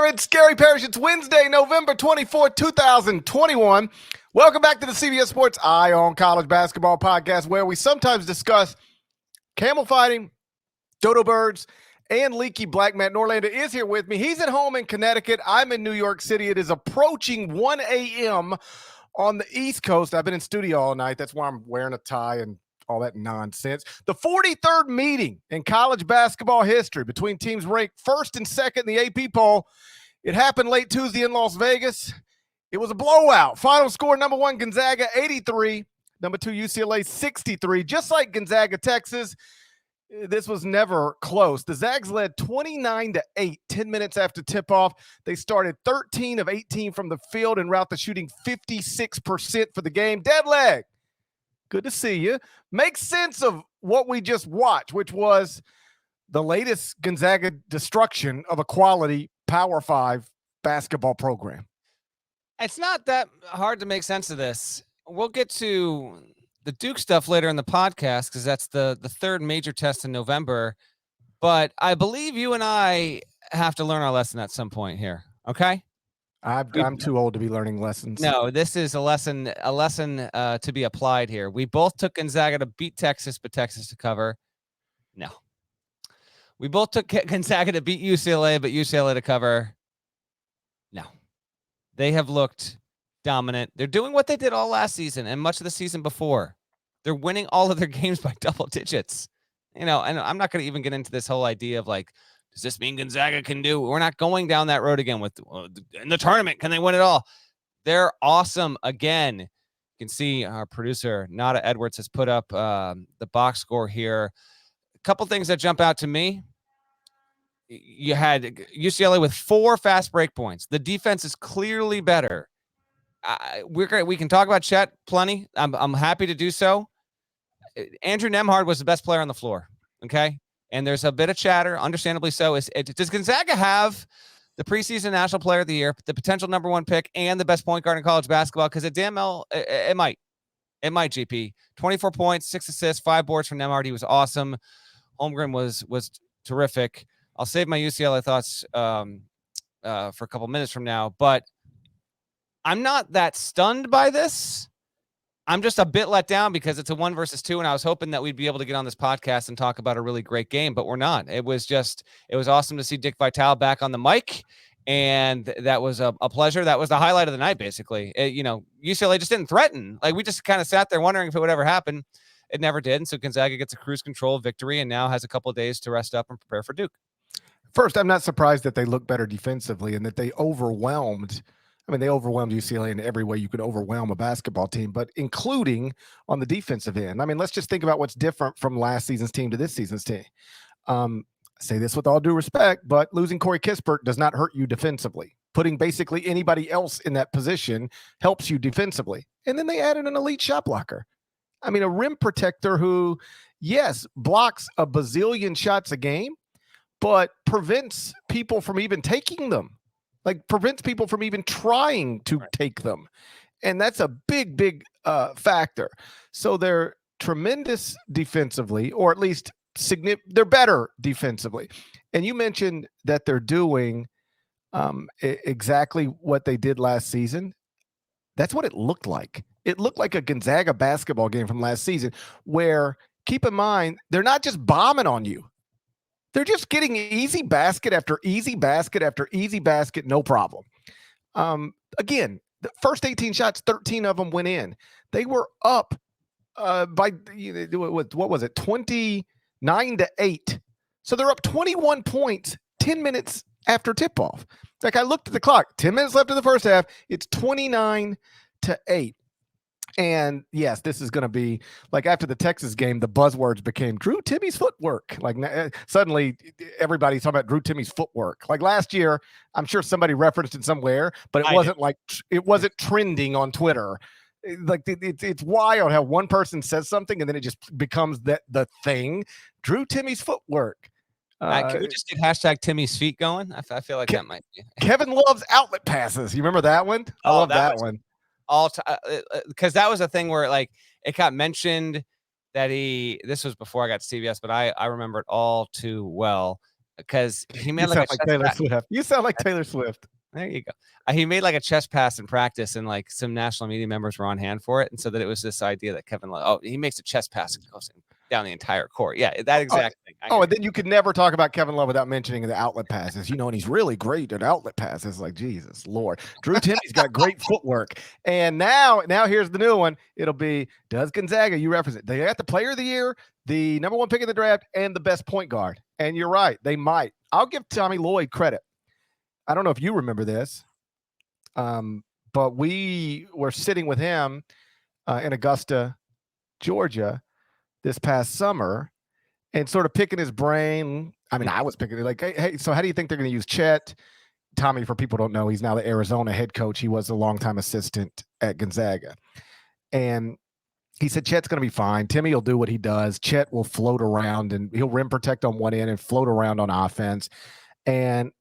there. It's Scary Parrish. It's Wednesday, November 24th, 2021. Welcome back to the CBS Sports Eye on College Basketball podcast, where we sometimes discuss camel fighting, dodo birds, and leaky black. Matt Norlander is here with me. He's at home in Connecticut. I'm in New York City. It is approaching 1 a.m. on the East Coast. I've been in studio all night. That's why I'm wearing a tie and all that nonsense. The 43rd meeting in college basketball history between teams ranked first and second in the AP poll. It happened late Tuesday in Las Vegas. It was a blowout. Final score, number one, Gonzaga, 83. Number two, UCLA, 63. Just like Gonzaga, Texas, this was never close. The Zags led 29-8, 10 minutes after tip-off. They started 13 of 18 from the field en route to shooting 56% for the game. Dead leg. Good to see you. Make sense of what we just watched, which was the latest Gonzaga destruction of a quality Power 5 basketball program. It's not that hard to make sense of this. We'll get to the Duke stuff later in the podcast because that's the third major test in November. But I believe you and I have to learn our lesson at some point here, okay? I'm too old to be learning lessons. No, this is a lesson to be applied here. We both took Gonzaga to beat Texas, but Texas to cover. No. We both took Gonzaga to beat UCLA, but UCLA to cover. No. They have looked dominant. They're doing what they did all last season and much of the season before. They're winning all of their games by double digits. You know, and I'm not going to even get into this whole idea of like, does this mean Gonzaga can do? We're not going down that road again with in the tournament. Can they win it all? They're awesome again. You can see our producer, Nada Edwards, has put up the box score here. A couple things that jump out to me. You had UCLA with 4 fast break points. The defense is clearly better. We can talk about Chet plenty. I'm happy to do so. Andrew Nembhard was the best player on the floor. Okay. And there's a bit of chatter, understandably so. Does Gonzaga have the preseason National Player of the Year, the potential number 1 pick, and the best point guard in college basketball? Because it might. It might, GP. 24 points, 6 assists, 5 boards from Nembhard. He was awesome. Holmgren was terrific. I'll save my UCLA thoughts for a couple minutes from now. But I'm not that stunned by this. I'm just a bit let down because it's a 1 versus 2, and I was hoping that we'd be able to get on this podcast and talk about a really great game, but we're not. It was awesome to see Dick Vitale back on the mic, and that was a pleasure. That was the highlight of the night, basically. UCLA just didn't threaten. Like, we just kind of sat there wondering if it would ever happen. It never did, and so Gonzaga gets a cruise control victory and now has a couple of days to rest up and prepare for Duke. First, I'm not surprised that they look better defensively and that they overwhelmed UCLA in every way you could overwhelm a basketball team, but including on the defensive end. I mean, let's just think about what's different from last season's team to this season's team. I say this with all due respect, but losing Corey Kispert does not hurt you defensively. Putting basically anybody else in that position helps you defensively. And then they added an elite shot blocker. I mean, a rim protector who, yes, blocks a bazillion shots a game, but prevents people from even taking them. Like, prevents people from even trying to take them. And that's a big, big factor. So they're tremendous defensively, or at least they're better defensively. And you mentioned that they're doing exactly what they did last season. That's what it looked like. It looked like a Gonzaga basketball game from last season where, keep in mind, they're not just bombing on you. They're just getting easy basket after easy basket after easy basket, no problem. Again, the first 18 shots, 13 of them went in. They were up by, what was it, 29-8. So they're up 21 points 10 minutes after tip-off. Like, I looked at the clock, 10 minutes left in the first half. It's 29-8. And yes, this is going to be like after the Texas game, the buzzwords became Drew Timmy's footwork. Like, suddenly everybody's talking about Drew Timmy's footwork. Like last year, I'm sure somebody referenced it somewhere, but it wasn't trending on Twitter. Like, it's wild how one person says something and then it just becomes the thing. Drew Timmy's footwork. Can we just get hashtag Timmy's feet going? I feel like that might be. Kevin loves outlet passes. You remember that one? I love that one. Because that was a thing where, like, it got mentioned that this was before I got to CBS, but I remember it all too well. because he made You like a sound like chest Taylor pass. Swift. You sound like Taylor Swift. There you go. He made like a chest pass in practice, and like some national media members were on hand for it, and so that it was this idea that Kevin Love, he makes a chest pass and goes down the entire court. Yeah, that exact thing. And then you could never talk about Kevin Love without mentioning the outlet passes, and he's really great at outlet passes. Like, Jesus Lord, Drew Timmy's got great footwork. And now here's the new one. It'll be, does Gonzaga, you reference it, they got the player of the year, the number 1 pick in the draft, and the best point guard. And you're right, they might. I'll give Tommy Lloyd credit. I don't know if you remember this, but we were sitting with him in Augusta, Georgia, this past summer, and sort of picking his brain. I mean, I was picking it like, hey, so how do you think they're going to use Chet? Tommy, for people who don't know, he's now the Arizona head coach. He was a longtime assistant at Gonzaga. And he said, Chet's going to be fine. Timmy will do what he does. Chet will float around, and he'll rim protect on one end and float around on offense. And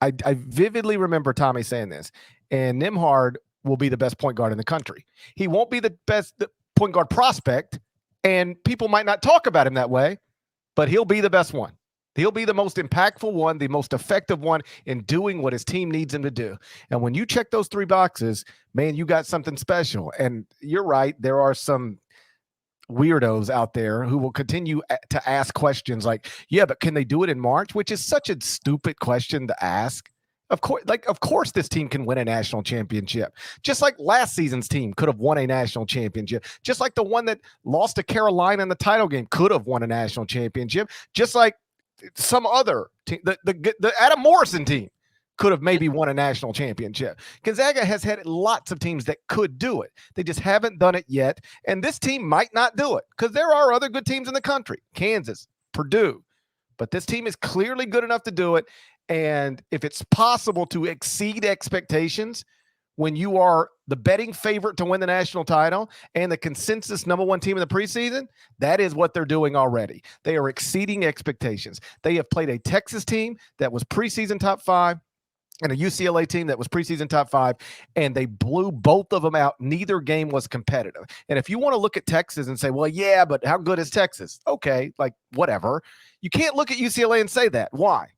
I vividly remember Tommy saying this, and Nembhard will be the best point guard in the country. He won't be the best point guard prospect, and people might not talk about him that way, but he'll be the best one. He'll be the most impactful one, the most effective one in doing what his team needs him to do. And when you check those 3 boxes, man, you got something special. And you're right, there are some weirdos out there who will continue to ask questions like, yeah, but can they do it in March? Which is such a stupid question to ask. Of course, this team can win a national championship. Just like last season's team could have won a national championship. Just like the one that lost to Carolina in the title game could have won a national championship. Just like some other team, the Adam Morrison team could have maybe won a national championship. Gonzaga has had lots of teams that could do it. They just haven't done it yet. And this team might not do it because there are other good teams in the country, Kansas, Purdue. But this team is clearly good enough to do it. And if it's possible to exceed expectations when you are the betting favorite to win the national title and the consensus number 1 team in the preseason, that is what they're doing already. They are exceeding expectations. They have played a Texas team that was preseason top 5 and a UCLA team that was preseason top 5, and they blew both of them out. Neither game was competitive. And if you want to look at Texas and say, well, yeah, but how good is Texas? Okay, like whatever. You can't look at UCLA and say that. Why?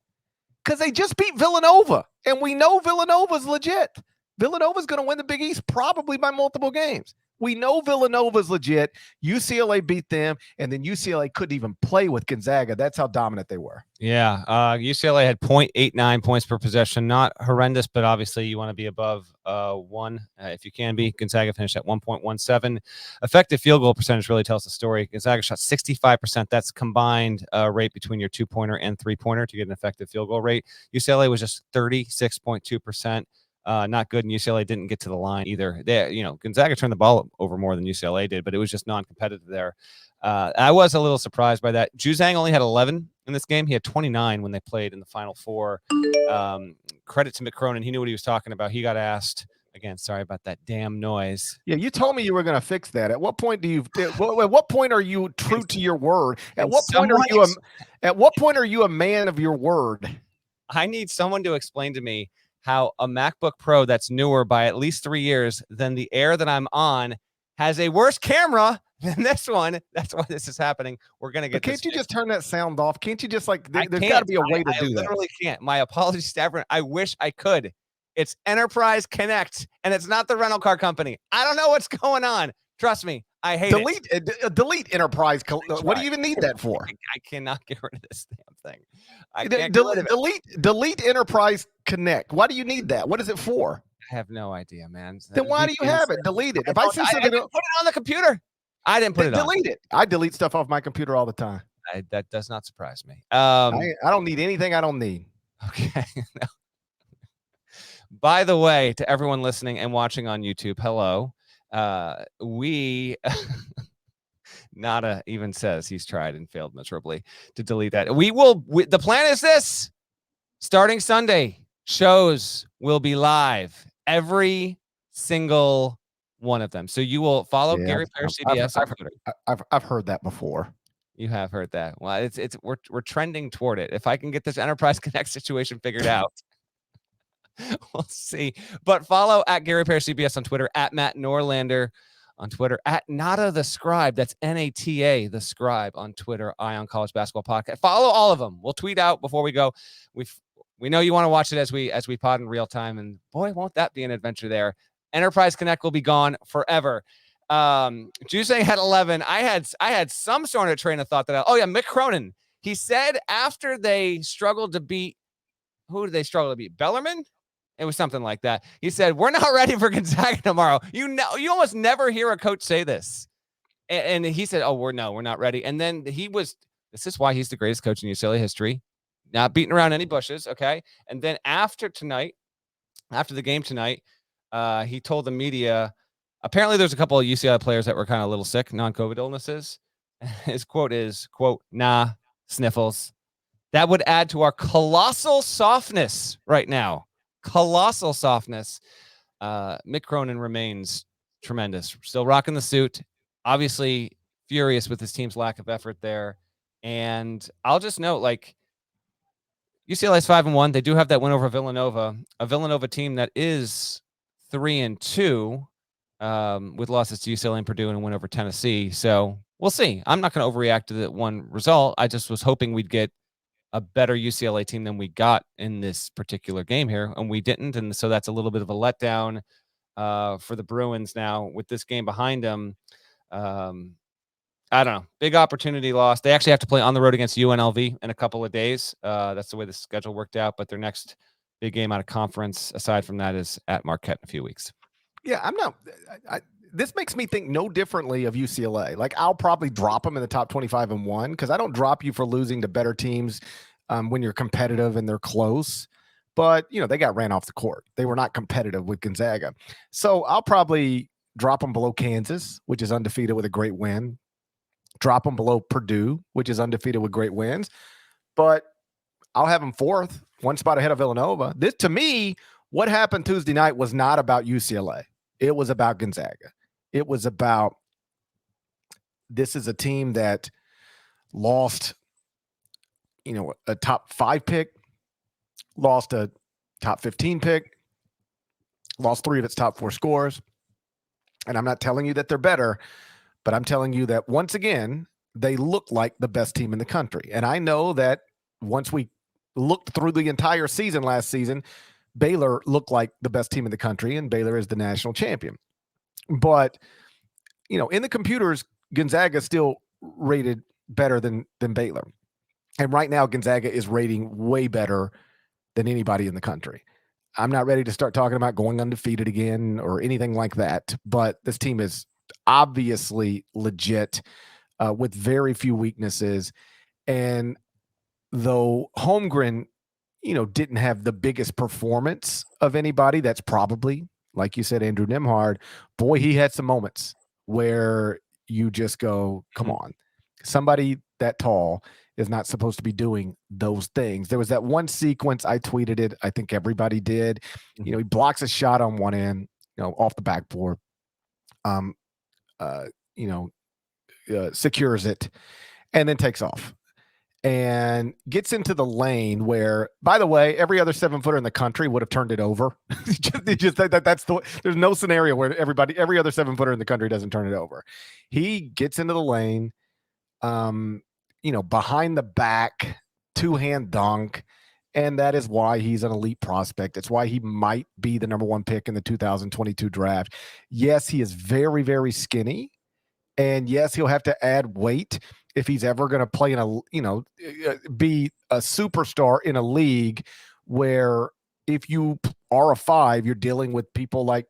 Because they just beat Villanova, and we know Villanova's legit. Villanova's going to win the Big East probably by multiple games. We know Villanova's legit. UCLA beat them, and then UCLA couldn't even play with Gonzaga. That's how dominant they were. Yeah, UCLA had 0.89 points per possession. Not horrendous, but obviously you want to be above 1 if you can be. Gonzaga finished at 1.17. Effective field goal percentage really tells the story. Gonzaga shot 65%. That's combined rate between your 2-pointer and 3-pointer to get an effective field goal rate. UCLA was just 36.2%. Not good, and UCLA didn't get to the line either. Gonzaga turned the ball over more than UCLA did, but it was just non-competitive there. I was a little surprised by that. Juzang only had 11 in this game. He had 29 when they played in the Final Four. Credit to Mick Cronin. He knew what he was talking about. He got asked, again, sorry about that damn noise. Yeah, you told me you were going to fix that. At what point at what point are you true to your word? At what point are you a man of your word? I need someone to explain to me how a MacBook Pro that's newer by at least 3 years than the Air that I'm on has a worse camera than this one. That's why this is happening. We're going to get Can't you just turn that sound off? Can't you just there's got to be a way to do that. I literally can't. My apologies to everyone. I wish I could. It's Enterprise Connect, and it's not the rental car company. I don't know what's going on. Trust me. I hate it. Delete Enterprise. What do you even need that for? I cannot get rid of this damn thing. I can't delete Enterprise Connect. Why do you need that? What is it for? I have no idea, man. Then why do you have it? Delete it. If I see something, I didn't put it on the computer. I didn't put it on. Delete it. I delete stuff off my computer all the time. That does not surprise me. I don't need anything I don't need. Okay. No. By the way, to everyone listening and watching on YouTube, hello. We Nada even says he's tried and failed miserably to delete that. The plan is this: starting Sunday, shows will be live, every single one of them. So you will follow Gary Parrish CBS. I've heard that before. You have heard that. Well, we're trending toward it. If I can get this Enterprise Connect situation figured out. We'll see. But follow at Gary Parrish CBS on Twitter, at Matt Norlander on Twitter, at Nata the Scribe. That's Nata the Scribe on Twitter. Eye on College Basketball Podcast. Follow all of them. We'll tweet out before we go. We know you want to watch it as we pod in real time, and boy, won't that be an adventure there. Enterprise Connect will be gone forever. Juicing had 11. I had some sort of train of thought Mick Cronin. He said after they struggled to beat, who did they struggle to beat? Bellarmine? It was something like that. He said, "We're not ready for Gonzaga tomorrow." You almost never hear a coach say this. And he said, "Oh, we're not ready." And then this is why he's the greatest coach in UCLA history. Not beating around any bushes, okay? And then after the game tonight, he told the media, apparently there's a couple of UCLA players that were kind of a little sick, non-COVID illnesses. His quote is, quote, "Nah, sniffles. That would add to our colossal softness right now." Colossal softness. Mick Cronin remains tremendous. Still rocking the suit. Obviously furious with his team's lack of effort there. And I'll just note, UCLA's 5-1. They do have that win over Villanova, a Villanova team that is 3-2, with losses to UCLA and Purdue and a win over Tennessee. So we'll see. I'm not going to overreact to that one result. I just was hoping we'd get a better UCLA team than we got in this particular game here, and we didn't. And so that's a little bit of a letdown for the Bruins now with this game behind them. I don't know. Big opportunity lost. They actually have to play on the road against UNLV in a couple of days. That's the way the schedule worked out. But their next big game out of conference, aside from that, is at Marquette in a few weeks. Yeah, this makes me think no differently of UCLA. I'll probably drop them in the top 25 and 1 because I don't drop you for losing to better teams when you're competitive and they're close. But, they got ran off the court. They were not competitive with Gonzaga. So I'll probably drop them below Kansas, which is undefeated with a great win. Drop them below Purdue, which is undefeated with great wins. But I'll have them fourth, one spot ahead of Villanova. This, to me, what happened Tuesday night was not about UCLA. It was about Gonzaga. It was about, this is a team that lost, a top 5 pick, lost a top 15 pick, lost 3 of its top 4 scores. And I'm not telling you that they're better, but I'm telling you that once again, they look like the best team in the country. And I know that once we looked through the entire season last season, Baylor looked like the best team in the country, and Baylor is the national champion. But, in the computers, Gonzaga is still rated better than Baylor. And right now, Gonzaga is rating way better than anybody in the country. I'm not ready to start talking about going undefeated again or anything like that, but this team is obviously legit with very few weaknesses. And though Holmgren, didn't have the biggest performance of anybody, that's probably, like you said, Andrew Nembhard, boy, he had some moments where you just go, come on, somebody that tall is not supposed to be doing those things. There was that one sequence, I tweeted it, I think everybody did. He blocks a shot on one end, off the backboard, secures it, and then takes off and gets into the lane where, by the way, every other 7-footer in the country would have turned it over. There's no scenario where every other 7-footer in the country doesn't turn it over. He gets into the lane, behind the back, 2-hand dunk. And that is why he's an elite prospect. It's why he might be the number 1 pick in the 2022 draft. Yes, he is very, very skinny. And yes, he'll have to add weight if he's ever going to play be a superstar in a league where if you are a 5, you're dealing with people like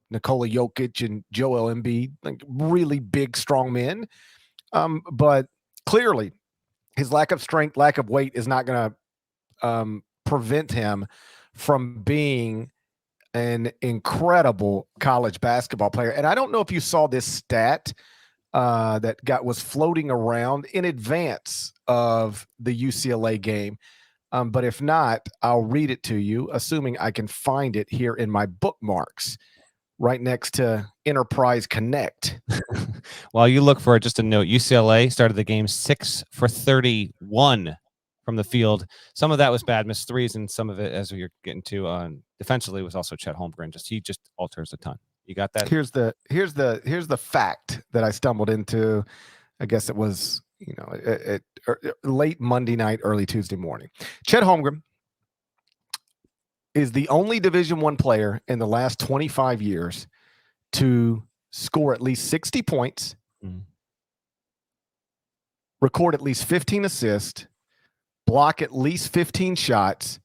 Nikola Jokic and Joel Embiid, like really big, strong men. But clearly his lack of strength, lack of weight is not going to prevent him from being an incredible college basketball player. And I don't know if you saw this stat that was floating around in advance of the UCLA game. But if not, I'll read it to you, assuming I can find it here in my bookmarks right next to Enterprise Connect. While you look for it, just a note, UCLA started the game 6 for 31 from the field. Some of that was bad missed threes, and some of it, as you're getting to defensively, was also Chet Holmgren. He just alters a ton. You got that? Here's the fact that I stumbled into. I guess it was late Monday night, early Tuesday morning. Chet Holmgren is the only Division I player in the last 25 years to score at least 60 points, record at least 15 assists, block at least 15 shots,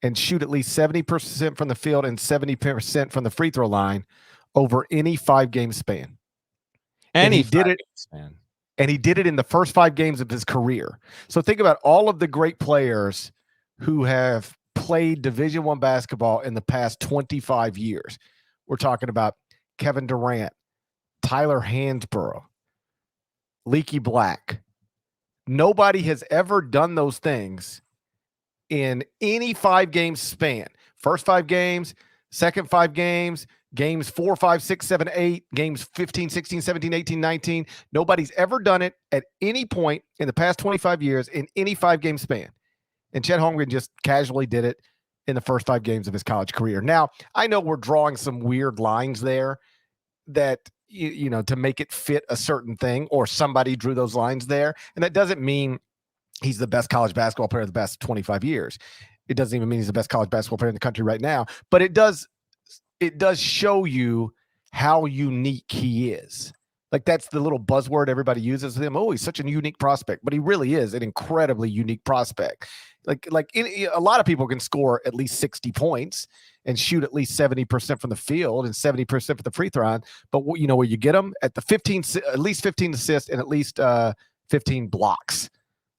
and shoot at least 70% from the field and 70% from the free throw line over any 5-game span. And he did it in the first 5 games of his career. So think about all of the great players who have played Division I basketball in the past 25 years. We're talking about Kevin Durant, Tyler Hansborough, Leaky Black. Nobody has ever done those things in any 5-game span. First 5 games, second 5 games, games 4, 5, 6, 7, 8, games 15, 16, 17, 18, 19. Nobody's ever done it at any point in the past 25 years in any 5-game span. And Chet Holmgren just casually did it in the first 5 games of his college career. Now, I know we're drawing some weird lines there that, to make it fit a certain thing, or somebody drew those lines there. And that doesn't mean he's the best college basketball player of the past 25 years. It doesn't even mean he's the best college basketball player in the country right now, but it does show you how unique he is. Like, that's the little buzzword everybody uses with him. Oh, he's such a unique prospect, but he really is an incredibly unique prospect. A lot of people can score at least 60 points and shoot at least 70% from the field and 70% from the free throw line. But where you get them at the at least 15 assists and at least 15 blocks.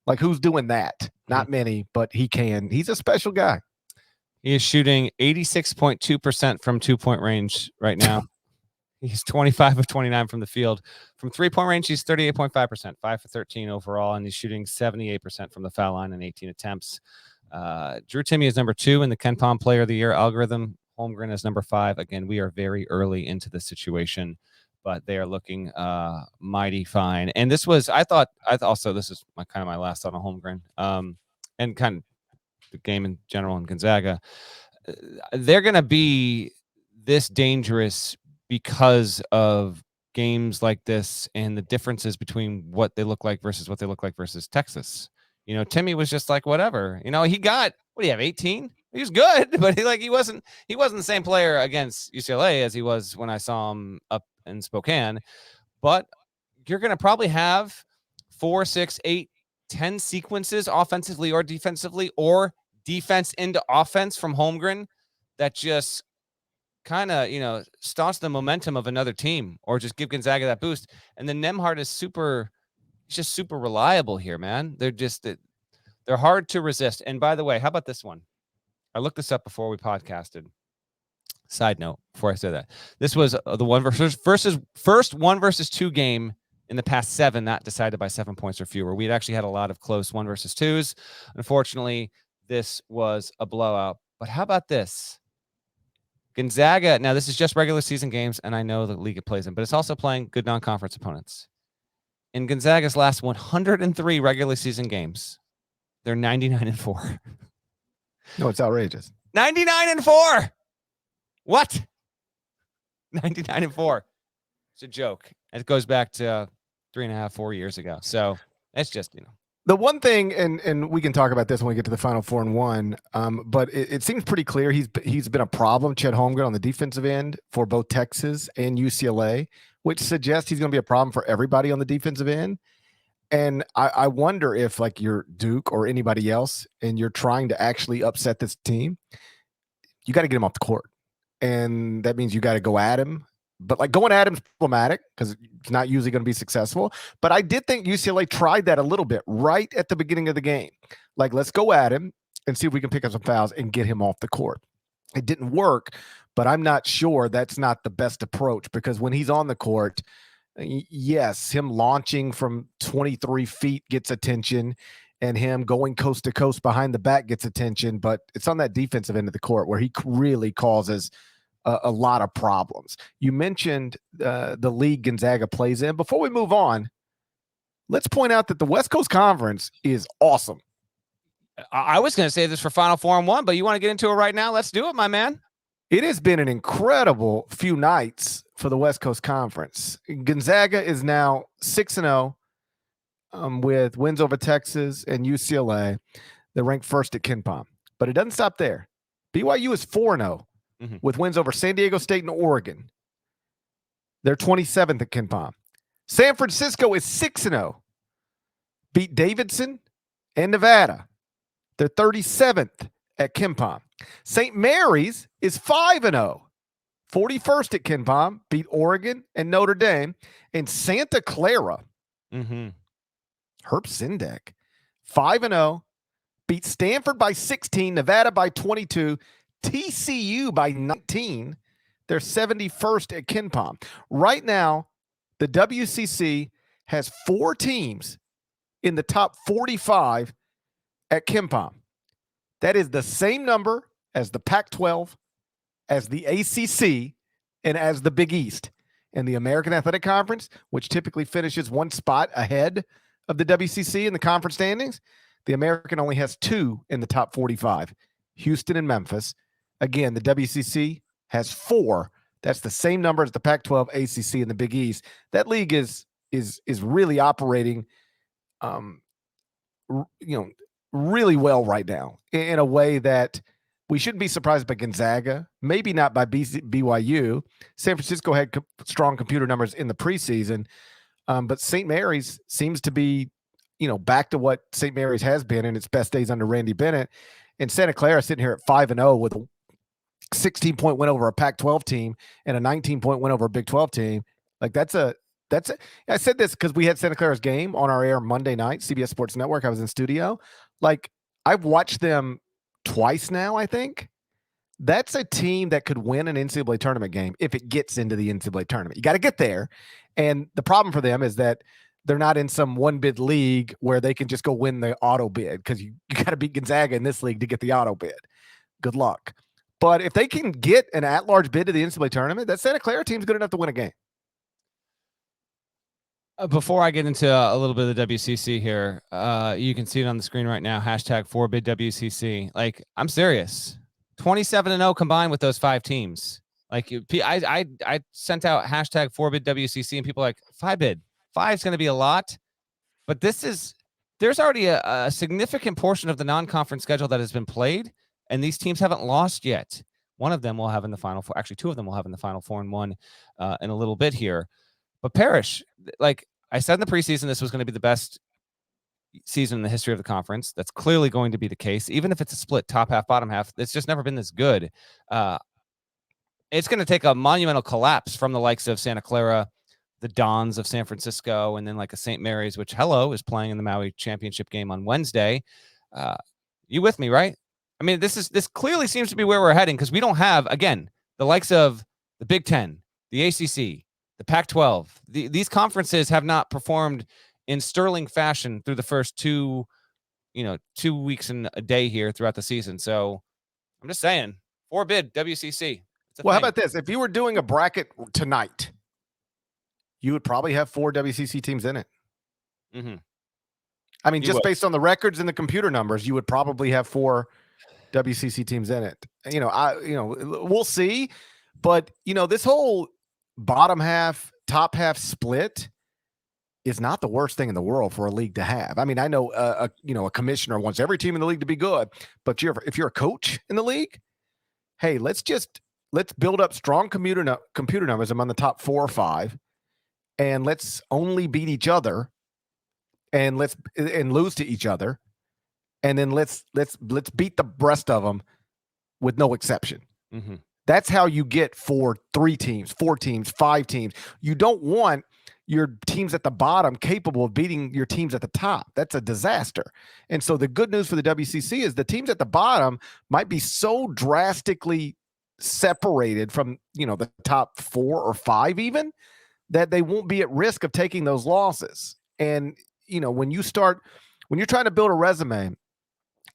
Like, who's doing that? Not many, but he can. He's a special guy. He is shooting 86.2% from 2-point range right now. He's 25 of 29 from the field. From 3-point range, he's 38.5%, 5 for 13 overall, and he's shooting 78% from the foul line in 18 attempts. Drew Timme is number 2 in the KenPom Player of the Year algorithm. Holmgren is number 5. Again, we are very early into the situation, but they are looking mighty fine. And this was, I thought this is my last thought on Holmgren, and kind of the game in general in Gonzaga. They're going to be this dangerous because of games like this and the differences between what they look like versus Texas. Timme was just like, whatever. He got, what do you have, 18? He was good, but he wasn't the same player against UCLA as he was when I saw him up in Spokane. But you're going to probably have 4, 6, 8, 10 sequences offensively or defensively, or defense into offense from Holmgren that just kind of, staunch the momentum of another team, or just give Gonzaga that boost. And then Nembhard is just super reliable here, man. They're hard to resist. And by the way, how about this one? I looked this up before we podcasted. Side note, before I say that, this was the first 1 versus 2 game in the past 7 not decided by 7 points or fewer. We'd actually had a lot of close 1 versus 2s. Unfortunately, this was a blowout. But how about this? Gonzaga, now this is just regular season games, and I know the league it plays in, but it's also playing good non-conference opponents. In Gonzaga's last 103 regular season games, they're 99-4. No, it's outrageous. 99-4. What? 99-4. It's a joke. It goes back to 3.5, 4 years ago. So it's just, The one thing, and we can talk about this when we get to the Final Four and 1, but it seems pretty clear he's been a problem, Chet Holmgren, on the defensive end for both Texas and UCLA, which suggests he's going to be a problem for everybody on the defensive end. And I wonder if, like, you're Duke or anybody else, and you're trying to actually upset this team, you got to get him off the court. And that means you got to go at him. But, like, going at him is problematic because it's not usually going to be successful. But I did think UCLA tried that a little bit right at the beginning of the game. Like, let's go at him and see if we can pick up some fouls and get him off the court. It didn't work, but I'm not sure that's not the best approach, because when he's on the court, yes, him launching from 23 feet gets attention, and him going coast to coast behind the back gets attention, but it's on that defensive end of the court where he really causes a lot of problems. You mentioned the league Gonzaga plays in. Before we move on, let's point out that the West Coast Conference is awesome. I was going to say this for Final Four and 1, but you want to get into it right now? Let's do it, my man. It has been an incredible few nights for the West Coast Conference. Gonzaga is now 6-0 with wins over Texas and UCLA. They're ranked first at KenPom. But it doesn't stop there. BYU is 4-0 with wins over San Diego State and Oregon. They're 27th at KenPom. San Francisco is 6-0. Beat Davidson and Nevada. They're 37th at KenPom. St. Mary's is 5-0. 41st at KenPom. Beat Oregon and Notre Dame. And Santa Clara. Herb Sindek. 5-0. Beat Stanford by 16. Nevada by 22. TCU by 19. They're 71st at KenPom. Right now, the WCC has 4 teams in the top 45 at KenPom. That is the same number as the Pac-12, as the ACC, and as the Big East. And the American Athletic Conference, which typically finishes one spot ahead of the WCC in the conference standings, the American only has 2 in the top 45, Houston and Memphis. Again, the WCC has 4. That's the same number as the Pac-12, ACC, and the Big East. That league is really operating, really well right now in a way that we shouldn't be surprised by Gonzaga, maybe not by BYU. San Francisco had strong computer numbers in the preseason, but St. Mary's seems to be, back to what St. Mary's has been in its best days under Randy Bennett. And Santa Clara sitting here at 5-0 with a 16-point win over a Pac-12 team and a 19-point win over a Big 12 team. Like that's a. I said this because we had Santa Clara's game on our air Monday night, CBS Sports Network. I was in studio. Like, I've watched them twice now, I think. That's a team that could win an NCAA tournament game if it gets into the NCAA tournament. You got to get there. And the problem for them is that they're not in some one-bid league where they can just go win the auto bid, because you got to beat Gonzaga in this league to get the auto bid. Good luck. But if they can get an at-large bid to the NCAA tournament, that Santa Clara team's good enough to win a game. Before I get into a little bit of the WCC here, you can see it on the screen right now. Hashtag 4bid WCC. Like, I'm serious. 27-0 combined with those 5 teams. Like, I sent out hashtag 4bid WCC, and people are like, 5bid. 5's going to be a lot. But there's already a significant portion of the non-conference schedule that has been played, and these teams haven't lost yet. One of them will have in the Final Four. Actually, 2 of them will have in the Final Four and 1 in a little bit here. But Parrish, like I said in the preseason, this was going to be the best season in the history of the conference. That's clearly going to be the case. Even if it's a split top half, bottom half, it's just never been this good. It's going to take a monumental collapse from the likes of Santa Clara, the Dons of San Francisco, and then like a St. Mary's, which is playing in the Maui championship game on Wednesday. You with me, right? I mean, this clearly seems to be where we're heading, because we don't have, again, the likes of the Big Ten, the ACC, the Pac-12. These conferences have not performed in sterling fashion through the first 2 weeks and a day here throughout the season. So I'm just saying, 4bid WCC. Well, how about this? If you were doing a bracket tonight, you would probably have 4 WCC teams in it. I mean, just based on the records and the computer numbers, you would probably have 4 WCC teams in it. We'll see. But, this whole bottom half, top half split is not the worst thing in the world for a league to have. I mean, I know a commissioner wants every team in the league to be good, but if you're a coach in the league, hey, let's build up strong computer numbers among the top 4 or 5, and let's only beat each other, and lose to each other, and then let's beat the rest of them with no exception. That's how you get 3 teams, 4 teams, 5 teams. You don't want your teams at the bottom capable of beating your teams at the top. That's a disaster. And so the good news for the WCC is the teams at the bottom might be so drastically separated from, the top 4 or 5 even, that they won't be at risk of taking those losses. And, when you're trying to build a resume,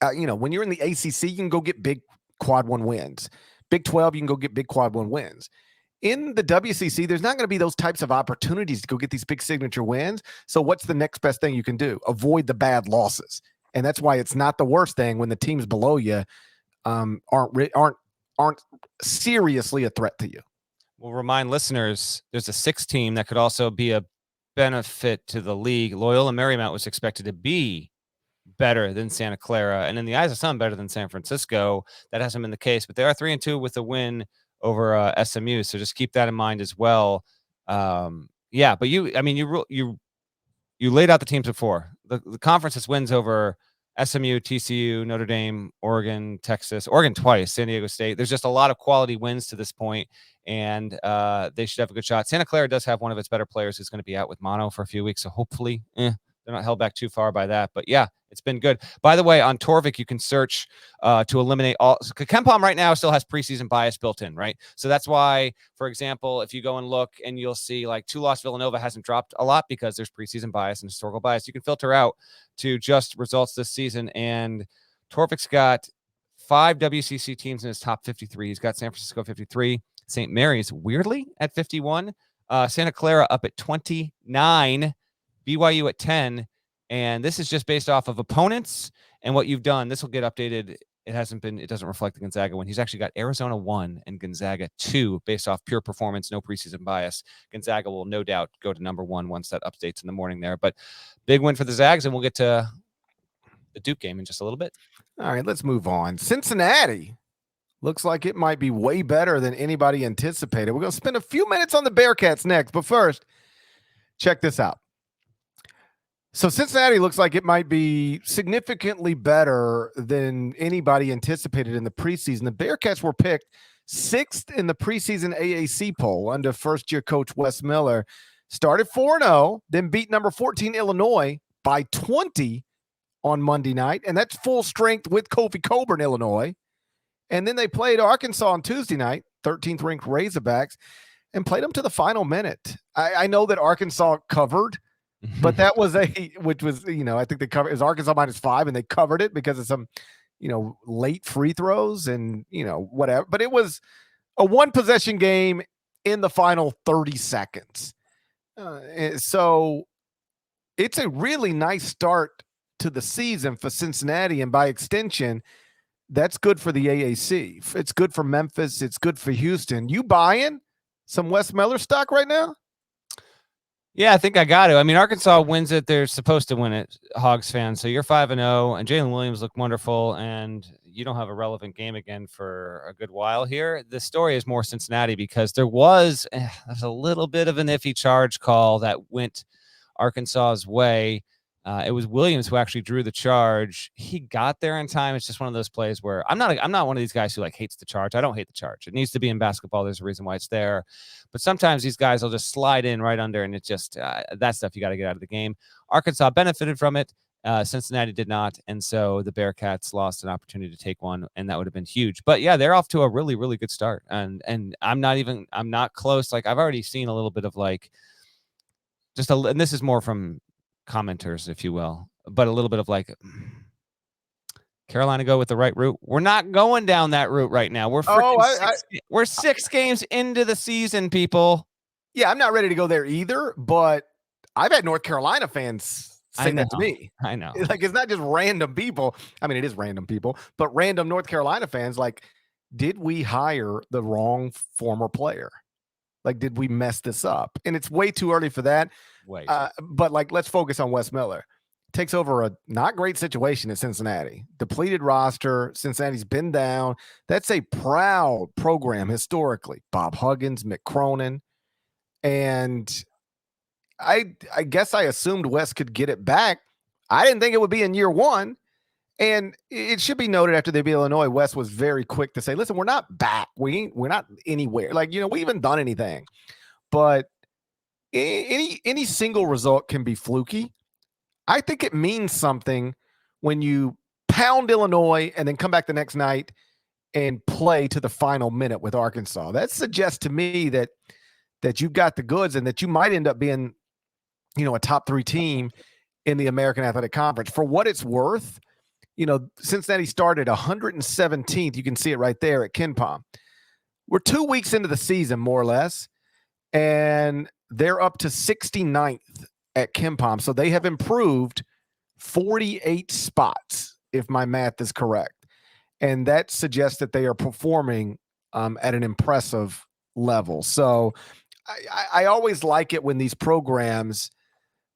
when you're in the ACC, you can go get big quad 1 wins. Big 12, you can go get big quad 1 wins. In the WCC, there's not going to be those types of opportunities to go get these big signature wins. So what's the next best thing you can do? Avoid the bad losses. And that's why it's not the worst thing when the teams below you aren't aren't seriously a threat to you. We'll remind listeners there's a 6th team that could also be a benefit to the league. Loyola Marymount was expected to be better than Santa Clara, and in the eyes of some, better than San Francisco. That hasn't been the case, but they are 3-2 with a win over SMU. So just keep that in mind as well. Yeah, but you laid out the teams before. The conference has wins over SMU, TCU, Notre Dame, Oregon, Texas, Oregon twice, San Diego State. There's just a lot of quality wins to this point, and they should have a good shot. Santa Clara does have one of its better players who's going to be out with mono for a few weeks, so hopefully they're not held back too far by that. But yeah, it's been good. By the way, on Torvik, you can search to eliminate all. KenPom right now still has preseason bias built in, right? So that's why, for example, if you go and look and you'll see like 2-loss Villanova hasn't dropped a lot because there's preseason bias and historical bias. You can filter out to just results this season. And Torvik's got 5 WCC teams in his top 53. He's got San Francisco 53, St. Mary's weirdly at 51, Santa Clara up at 29, BYU at 10. And this is just based off of opponents and what you've done. This will get updated. It doesn't reflect the Gonzaga win. He's actually got Arizona 1 and Gonzaga 2 based off pure performance, no preseason bias. Gonzaga will no doubt go to number 1 once that updates in the morning there. But big win for the Zags, and we'll get to the Duke game in just a little bit. All right, let's move on. Cincinnati looks like it might be way better than anybody anticipated. We're going to spend a few minutes on the Bearcats next, but first, check this out. So Cincinnati looks like it might be significantly better than anybody anticipated in the preseason. The Bearcats were picked 6th in the preseason AAC poll under first-year coach Wes Miller. Started 4-0, then beat number 14 Illinois by 20 on Monday night, and that's full strength with Kofi Coburn, Illinois. And then they played Arkansas on Tuesday night, 13th ranked Razorbacks, and played them to the final minute. I know that Arkansas covered, but that was which was, I think they covered, it was Arkansas -5, and they covered it because of some, late free throws and, whatever. But it was a 1-possession game in the final 30 seconds. So it's a really nice start to the season for Cincinnati. And by extension, that's good for the AAC. It's good for Memphis. It's good for Houston. You buying some Wes Miller stock right now? Yeah, I think I got to. I mean, Arkansas wins it. They're supposed to win it, Hogs fans. So you're 5-0, and Jalen Williams looked wonderful, and you don't have a relevant game again for a good while here. The story is more Cincinnati because there's a little bit of an iffy charge call that went Arkansas's way. It was Williams who actually drew the charge. He got there in time. It's just one of those plays where I'm not one of these guys who hates the charge. I don't hate the charge. It needs to be in basketball. There's a reason why it's there. But sometimes these guys will just slide in right under, and it's just that stuff you got to get out of the game. Arkansas benefited from it. Cincinnati did not, and so the Bearcats lost an opportunity to take one, and that would have been huge. But yeah, they're off to a really, really good start, and I'm not close. I've already seen a little bit of and this is more from commenters, if you will, but a little bit of Carolina go with the right route. We're not going down that route right now. We're 6 games into the season, people. Yeah, I'm not ready to go there either, but I've had North Carolina fans say that to me. I know. It's not just random people. I mean, it is random people, but random North Carolina fans did we hire the wrong former player? Did we mess this up? And it's way too early for that. But let's focus on Wes Miller. Takes over a not great situation at Cincinnati. Depleted roster. Cincinnati's been down. That's a proud program historically. Bob Huggins, Mick Cronin. And I guess I assumed Wes could get it back. I didn't think it would be in year 1. And it should be noted after they beat Illinois, Wes was very quick to say, listen, we're not back. We're not anywhere. We haven't done anything. But any single result can be fluky. I think it means something when you pound Illinois and then come back the next night and play to the final minute with Arkansas. That suggests to me that you've got the goods and that you might end up being, a top 3 team in the American Athletic Conference. For what it's worth, Cincinnati started 117th. You can see it right there at KenPom. We're 2 weeks into the season, more or less, and they're up to 69th at KenPom. So they have improved 48 spots, if my math is correct. And that suggests that they are performing at an impressive level. So I always like it when these programs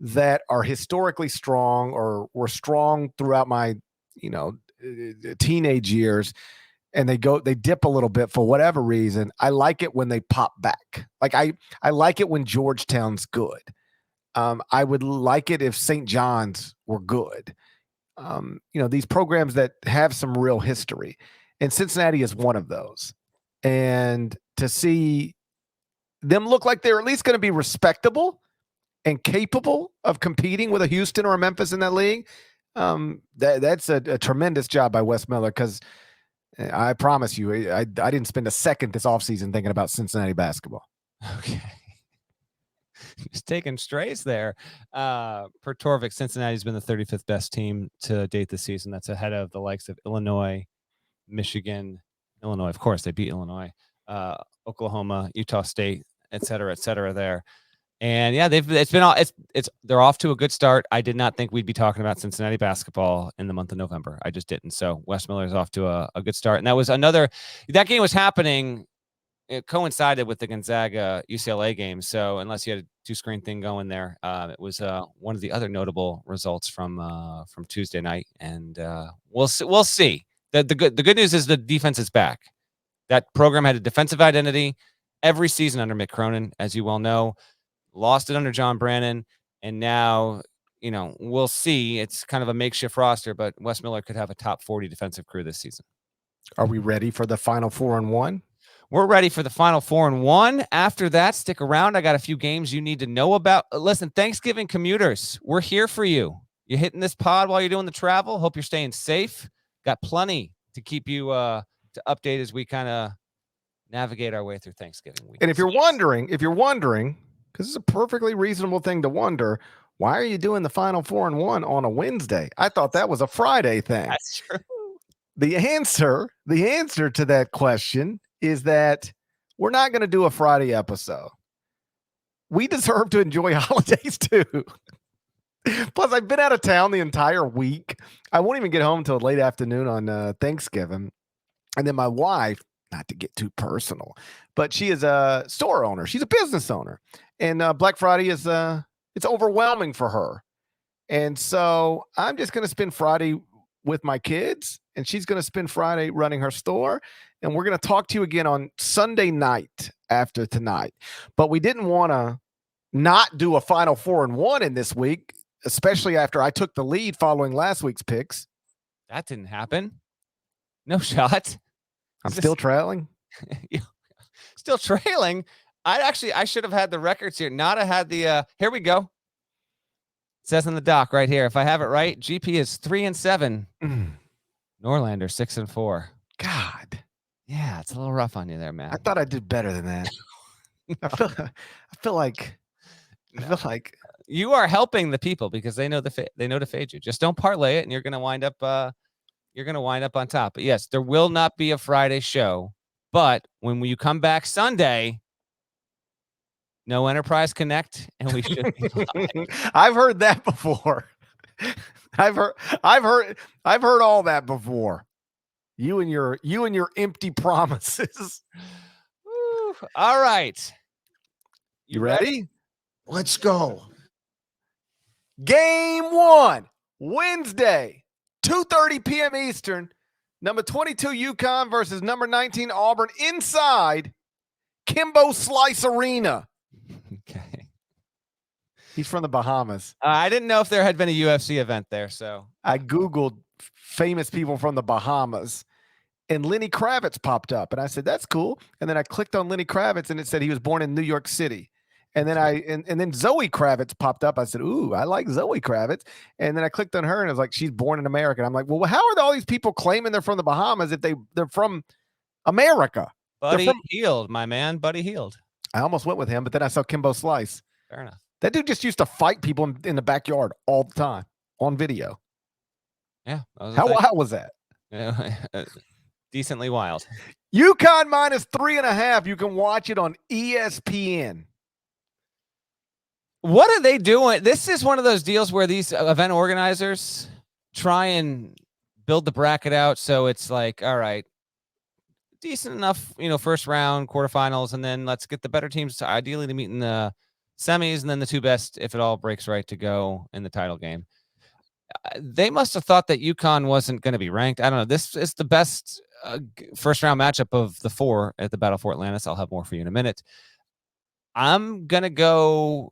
that are historically strong or were strong throughout my, teenage years, and they dip a little bit for whatever reason. I like it when they pop back. Like I like it when Georgetown's good. I would like it if St. John's were good. These programs that have some real history, and Cincinnati is one of those. And to see them look like they're at least going to be respectable and capable of competing with a Houston or a Memphis in that league, that's a tremendous job by Wes Miller, because I promise you, I didn't spend a second this offseason thinking about Cincinnati basketball. Okay. He's taking strays there. Per Torvik, Cincinnati's been the 35th best team to date this season. That's ahead of the likes of Illinois, Michigan, Illinois. Of course, they beat Illinois, Oklahoma, Utah State, et cetera there. And yeah, they're off to a good start. I did not think we'd be talking about Cincinnati basketball in the month of November. I just didn't. So Wes Miller is off to a good start. And that game was happening. It coincided with the Gonzaga UCLA game. So unless you had a 2-screen thing going there, it was one of the other notable results from Tuesday night. And we'll see. The good news is the defense is back. That program had a defensive identity every season under Mick Cronin, as you well know. Lost it under John Brannon, and now, we'll see. It's kind of a makeshift roster, but Wes Miller could have a top 40 defensive crew this season. Are we ready for the Final 4-1? We're ready for the Final 4-1. After that, stick around. I got a few games you need to know about. Listen, Thanksgiving commuters, we're here for you. You're hitting this pod while you're doing the travel. Hope you're staying safe. Got plenty to keep you to update as we kind of navigate our way through Thanksgiving week. And if you're wondering, because it's a perfectly reasonable thing to wonder, why are you doing the Final 4-1 on a Wednesday? I thought that was a Friday thing. That's true. The answer to that question is that we're not going to do a Friday episode. We deserve to enjoy holidays too. Plus, I've been out of town the entire week. I won't even get home until late afternoon on Thanksgiving. And then my wife, not to get too personal, but she is a store owner. She's a business owner. And Black Friday is it's overwhelming for her. And so I'm just going to spend Friday with my kids, and she's going to spend Friday running her store. And we're going to talk to you again on Sunday night after tonight. But we didn't want to not do a Final 4-1 in this week, especially after I took the lead following last week's picks. That didn't happen. No shot. I'm still trailing. Still trailing. I should have had the records here. Nada had the here we go. It says in the doc right here. If I have it right, GP is 3-7. Norlander 6-4. God. Yeah, it's a little rough on you there, man. I thought I did better than that. I feel like you are helping the people because they know to fade you. Just don't parlay it, and you're going to wind up on top. But yes, there will not be a Friday show. But when you come back Sunday, no Enterprise Connect, and we should be live. I've heard that before. I've heard all that before. You and your empty promises. Woo. All right. You ready? Let's go. Game 1, Wednesday, 2:30 p.m. Eastern. Number 22 UConn versus number 19 Auburn inside Kimbo Slice Arena. Okay. He's from the Bahamas. I didn't know if there had been a UFC event there, so I Googled famous people from the Bahamas, and Lenny Kravitz popped up, and I said, that's cool. And then I clicked on Lenny Kravitz, and it said he was born in New York City. And then and then Zoe Kravitz popped up. I said, ooh, I like Zoe Kravitz. And then I clicked on her, and it was like, she's born in America. And I'm like, well, how are all these people claiming they're from the Bahamas if they're from America? Buddy Healed, my man. Buddy Healed. I almost went with him, but then I saw Kimbo Slice. Fair enough. That dude just used to fight people in the backyard all the time on video. Yeah. How wild was that? Decently wild. UConn -3.5. You can watch it on ESPN. What are they doing? This is one of those deals where these event organizers try and build the bracket out. So it's like, all right, decent enough, first round, quarterfinals, and then let's get the better teams ideally to meet in the semis, and then the two best, if it all breaks right, to go in the title game. They must have thought that UConn wasn't going to be ranked. I don't know. This is the best first round matchup of the 4 at the Battle for Atlantis. I'll have more for you in a minute. I'm going to go.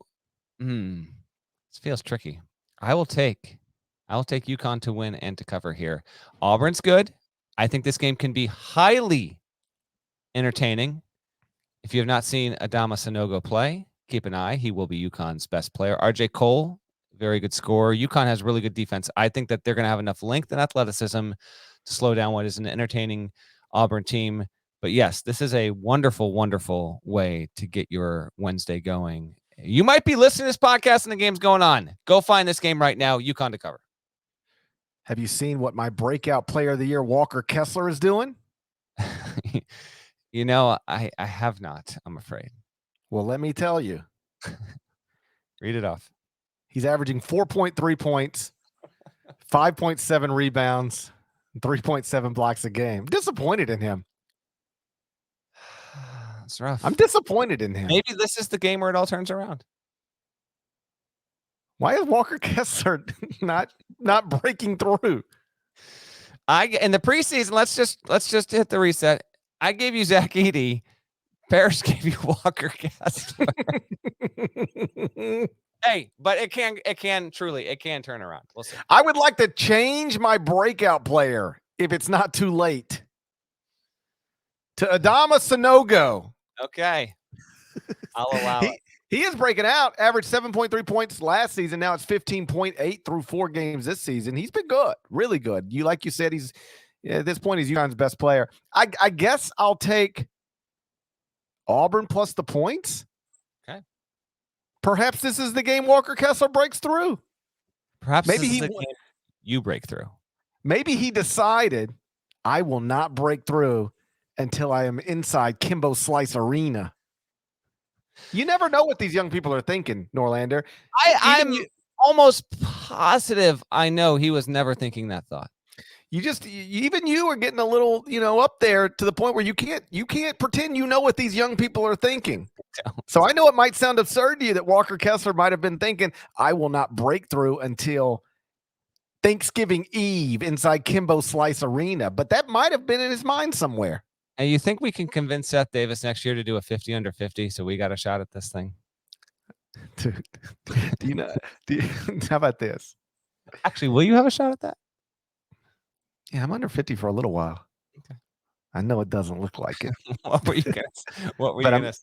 This feels tricky. I will take UConn to win and to cover here. Auburn's good. I think this game can be highly entertaining. If you have not seen Adama Sanogo play, keep an eye. He will be UConn's best player. RJ Cole, very good scorer. UConn has really good defense. I think that they're going to have enough length and athleticism to slow down what is an entertaining Auburn team. But yes, this is a wonderful, wonderful way to get your Wednesday going. You might be listening to this podcast and the game's going on. Go find this game right now. UConn to cover. Have you seen what my breakout player of the year, Walker Kessler, is doing? I have not, I'm afraid. Well, let me tell you. Read it off. He's averaging 4.3 points, 5.7 rebounds, 3.7 blocks a game. Disappointed in him. It's rough. I'm disappointed in him. Maybe this is the game where it all turns around. Why is Walker Kessler not breaking through? In the preseason, let's just hit the reset. I gave you Zach Edey. Parrish gave you Walker Kessler. Hey, but it can turn around. We'll see. I would like to change my breakout player if it's not too late to Adama Sanogo. Okay. I'll allow it. He is breaking out. Averaged 7.3 points last season. Now it's 15.8 through 4 games this season. He's been good, really good. Like you said, he's at this point, he's UConn's best player. I guess I'll take Auburn plus the points. Okay. Perhaps this is the game Walker Kessler breaks through. Perhaps maybe this is the game you break through. Maybe he decided I will not break through until I am inside Kimbo Slice Arena. You never know what these young people are thinking, Norlander. I'm almost positive I know he was never thinking that thought. Even you are getting a little, up there to the point where you can't pretend you know what these young people are thinking. So I know it might sound absurd to you that Walker Kessler might have been thinking, I will not break through until Thanksgiving Eve inside Kimbo Slice Arena, but that might have been in his mind somewhere. And you think we can convince Seth Davis next year to do a 50 under 50? So we got a shot at this thing. Dude, how about this? Actually, will you have a shot at that? Yeah, I'm under 50 for a little while. Okay. I know it doesn't look like it. What were you gonna say?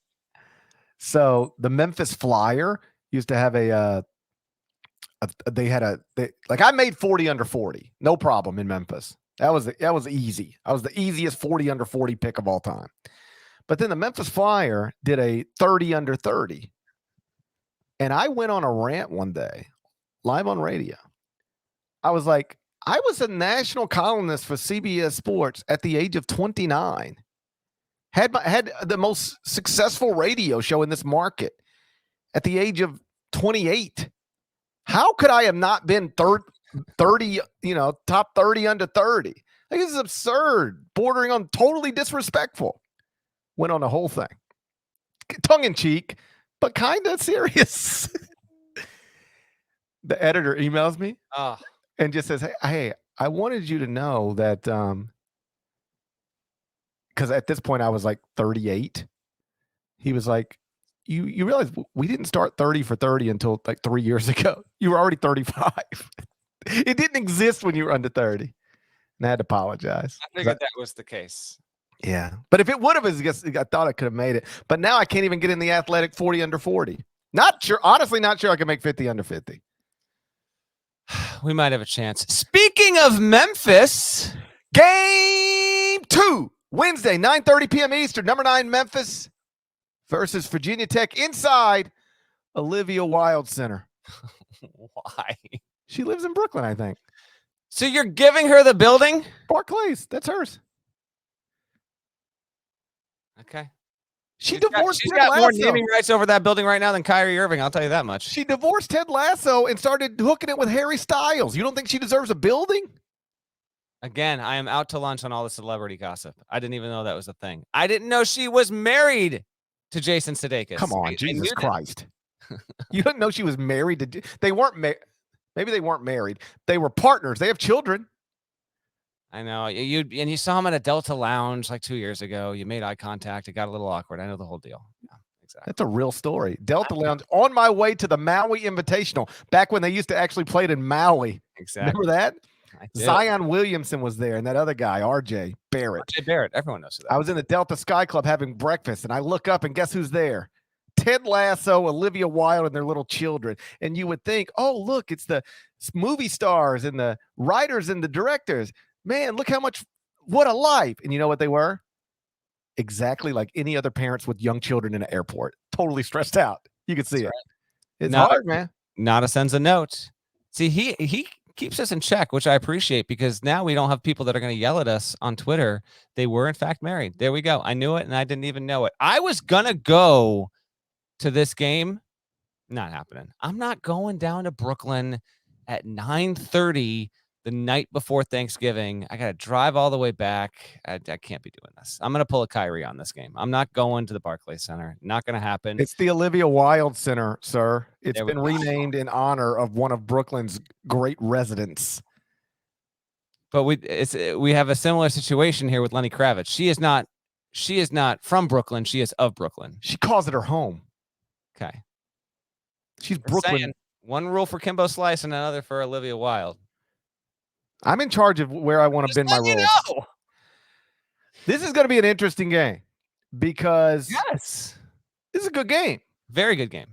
So the Memphis Flyer used to have I made 40 under 40, no problem in Memphis. That was easy. I was the easiest 40 under 40 pick of all time. But then the Memphis Flyer did a 30 under 30. And I went on a rant one day, live on radio. I was like, I was a national columnist for CBS Sports at the age of 29. Had the most successful radio show in this market at the age of 28. How could I have not been 30, top 30 under 30? Like, this is absurd, bordering on totally disrespectful. Went on the whole thing. Tongue in cheek, but kind of serious. The editor emails me and just says, hey, I wanted you to know that, because at this point I was like 38. He was like, you realize we didn't start 30 for 30 until like 3 years ago. You were already 35. It didn't exist when you were under 30. And I had to apologize. I figured that was the case. Yeah. But if it would have, I thought I could have made it. But now I can't even get in the athletic 40 under 40. Not sure. Honestly, not sure I can make 50 under 50. We might have a chance. Speaking of Memphis, game 2, Wednesday, 9:30 p.m. Eastern, number 9 Memphis versus Virginia Tech inside Olivia Wilde Center. Why? She lives in Brooklyn, I think. So you're giving her the building? Barclays, that's hers. Okay. She's got more naming rights over that building right now than Kyrie Irving. I'll tell you that much. She divorced Ted Lasso and started hooking it with Harry Styles. You don't think she deserves a building? Again, I am out to lunch on all the celebrity gossip. I didn't even know that was a thing. I didn't know she was married to Jason Sudeikis. Come on, I Jesus knew that. Christ. You didn't know she was married to they weren't maybe they weren't married. They were partners. They have children. I know. You saw him at a Delta Lounge like 2 years ago. You made eye contact. It got a little awkward. I know the whole deal. Yeah, exactly. That's a real story. Delta Lounge on my way to the Maui Invitational back when they used to actually play it in Maui. Exactly. Remember that? I do. Zion Williamson was there, and that other guy, RJ Barrett. RJ Barrett. Everyone knows who that I was in the Delta Sky Club having breakfast, and I look up, and guess who's there? Ted Lasso, Olivia Wilde, and their little children. And you would think, oh, look, it's the movie stars and the writers and the directors. Man, look how much, what a life. And you know what they were? Exactly like any other parents with young children in an airport. Totally stressed out. You could see it. It's hard, man. Nada sends a note. See, he keeps us in check, which I appreciate, because now we don't have people that are going to yell at us on Twitter. They were, in fact, married. There we go. I knew it, and I didn't even know it. I was going to go to this game. Not happening. I'm not going down to Brooklyn at 9:30 the night before Thanksgiving. I got to drive all the way back. I can't be doing this. I'm going to pull a Kyrie on this game. I'm not going to the Barclays Center. Not going to happen. It's the Olivia Wilde Center, sir. It's been renamed in honor of one of Brooklyn's great residents. But we have a similar situation here with Lenny Kravitz. She is not from Brooklyn. She is of Brooklyn. She calls it her home. Okay. She's Brooklyn. One rule for Kimbo Slice and another for Olivia Wilde. I'm in charge of where I want to bend my rules. This is going to be an interesting game because this is a good game. Very good game.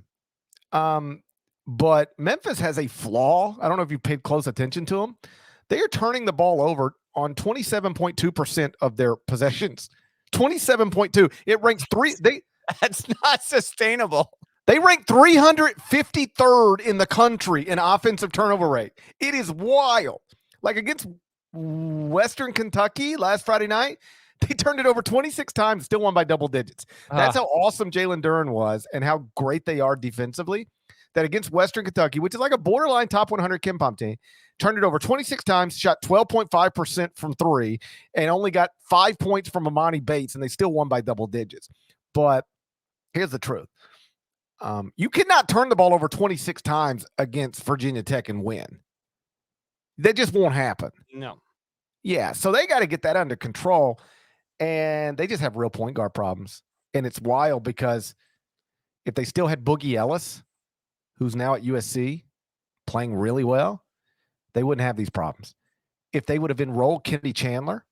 But Memphis has a flaw. I don't know if you paid close attention to them. They are turning the ball over on 27.2% of their possessions. 27.2. It ranks That's not sustainable. They rank 353rd in the country in offensive turnover rate. It is wild. Like against Western Kentucky last Friday night, they turned it over 26 times, still won by double digits. That's how awesome Jalen Duren was and how great they are defensively. That against Western Kentucky, which is like a borderline top 100 KenPom team, turned it over 26 times, shot 12.5% from three, and only got 5 points from Amani Bates, and they still won by double digits. But here's the truth. You cannot turn the ball over 26 times against Virginia Tech and win. That just won't happen. No. Yeah, so they got to get that under control, and they just have real point guard problems. And it's wild because if they still had Boogie Ellis, who's now at USC, playing really well, they wouldn't have these problems. If they would have enrolled Kennedy Chandler,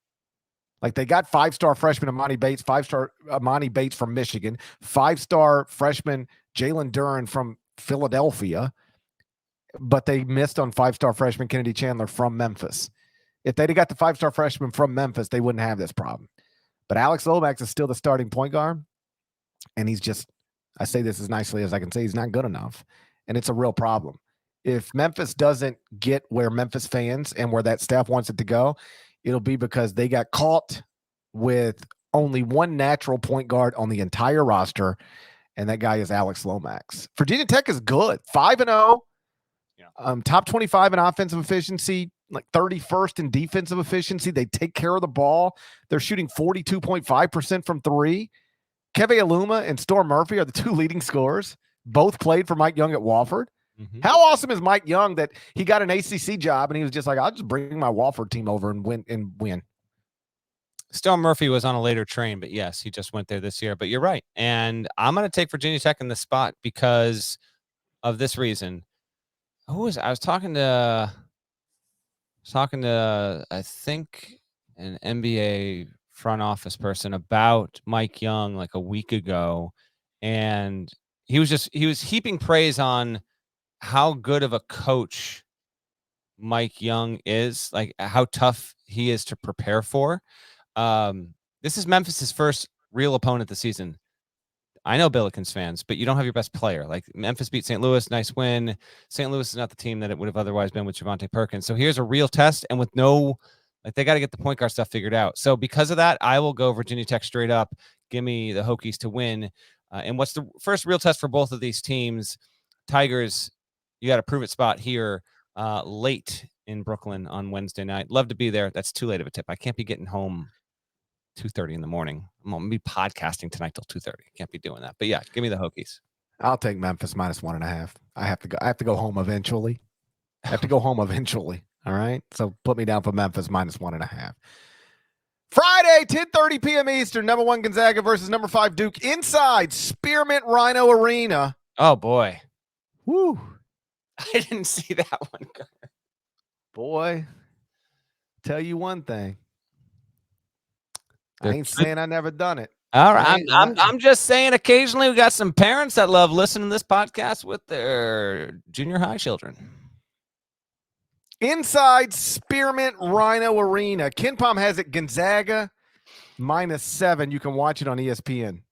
like they got five-star freshman Amani Bates, five-star Amani Bates from Michigan, five-star freshman Jalen Duren from Philadelphia, but they missed on five-star freshman Kennedy Chandler from Memphis. If they'd have got the five-star freshman from Memphis, they wouldn't have this problem. But Alex Lomax is still the starting point guard, and he's just, I say this as nicely as I can say, he's not good enough, and it's a real problem. If Memphis doesn't get where Memphis fans and where that staff wants it to go, it'll be because they got caught with only one natural point guard on the entire roster, and that guy is Alex Lomax. Virginia Tech is good, 5-0. Top 25 in offensive efficiency, like 31st in defensive efficiency. They take care of the ball. They're shooting 42.5% from three. Keve Aluma and Storm Murphy are the two leading scorers. Both played for Mike Young at Wofford. Mm-hmm. How awesome is Mike Young that he got an ACC job and he was just like, I'll just bring my Wofford team over and win. Storm Murphy was on a later train, but yes, he just went there this year. But you're right. And I'm going to take Virginia Tech in the spot because of this reason. I was talking to I think an NBA front office person about Mike Young like a week ago, and he was heaping praise on how good of a coach Mike Young is, like how tough he is to prepare for. This is Memphis's first real opponent this season. I know Billikens fans, but you don't have your best player. Like Memphis beat St. Louis, nice win. St. Louis is not the team that it would have otherwise been with Javonte Perkins. So here's a real test, and with they got to get the point guard stuff figured out. So because of that, I will go Virginia Tech straight up. Give me the Hokies to win. And what's the first real test for both of these teams? Tigers, you got to prove it spot here late in Brooklyn on Wednesday night. Love to be there. That's too late of a tip. I can't be getting home 2:30 in the morning. I'm gonna be podcasting tonight till 2:30. Can't be doing that. But yeah, give me the Hokies. I'll take Memphis -1.5. I have to go home eventually. I have to go home eventually. All right. So put me down for Memphis -1.5. Friday, 10:30 p.m. Eastern, number 1 Gonzaga versus number 5 Duke inside Spearmint Rhino Arena. Oh boy. Woo. I didn't see that one. Boy, tell you one thing. I ain't saying I never done it. All right. I'm just saying occasionally we got some parents that love listening to this podcast with their junior high children. Inside Spearmint Rhino Arena. KenPom has it Gonzaga -7. You can watch it on ESPN.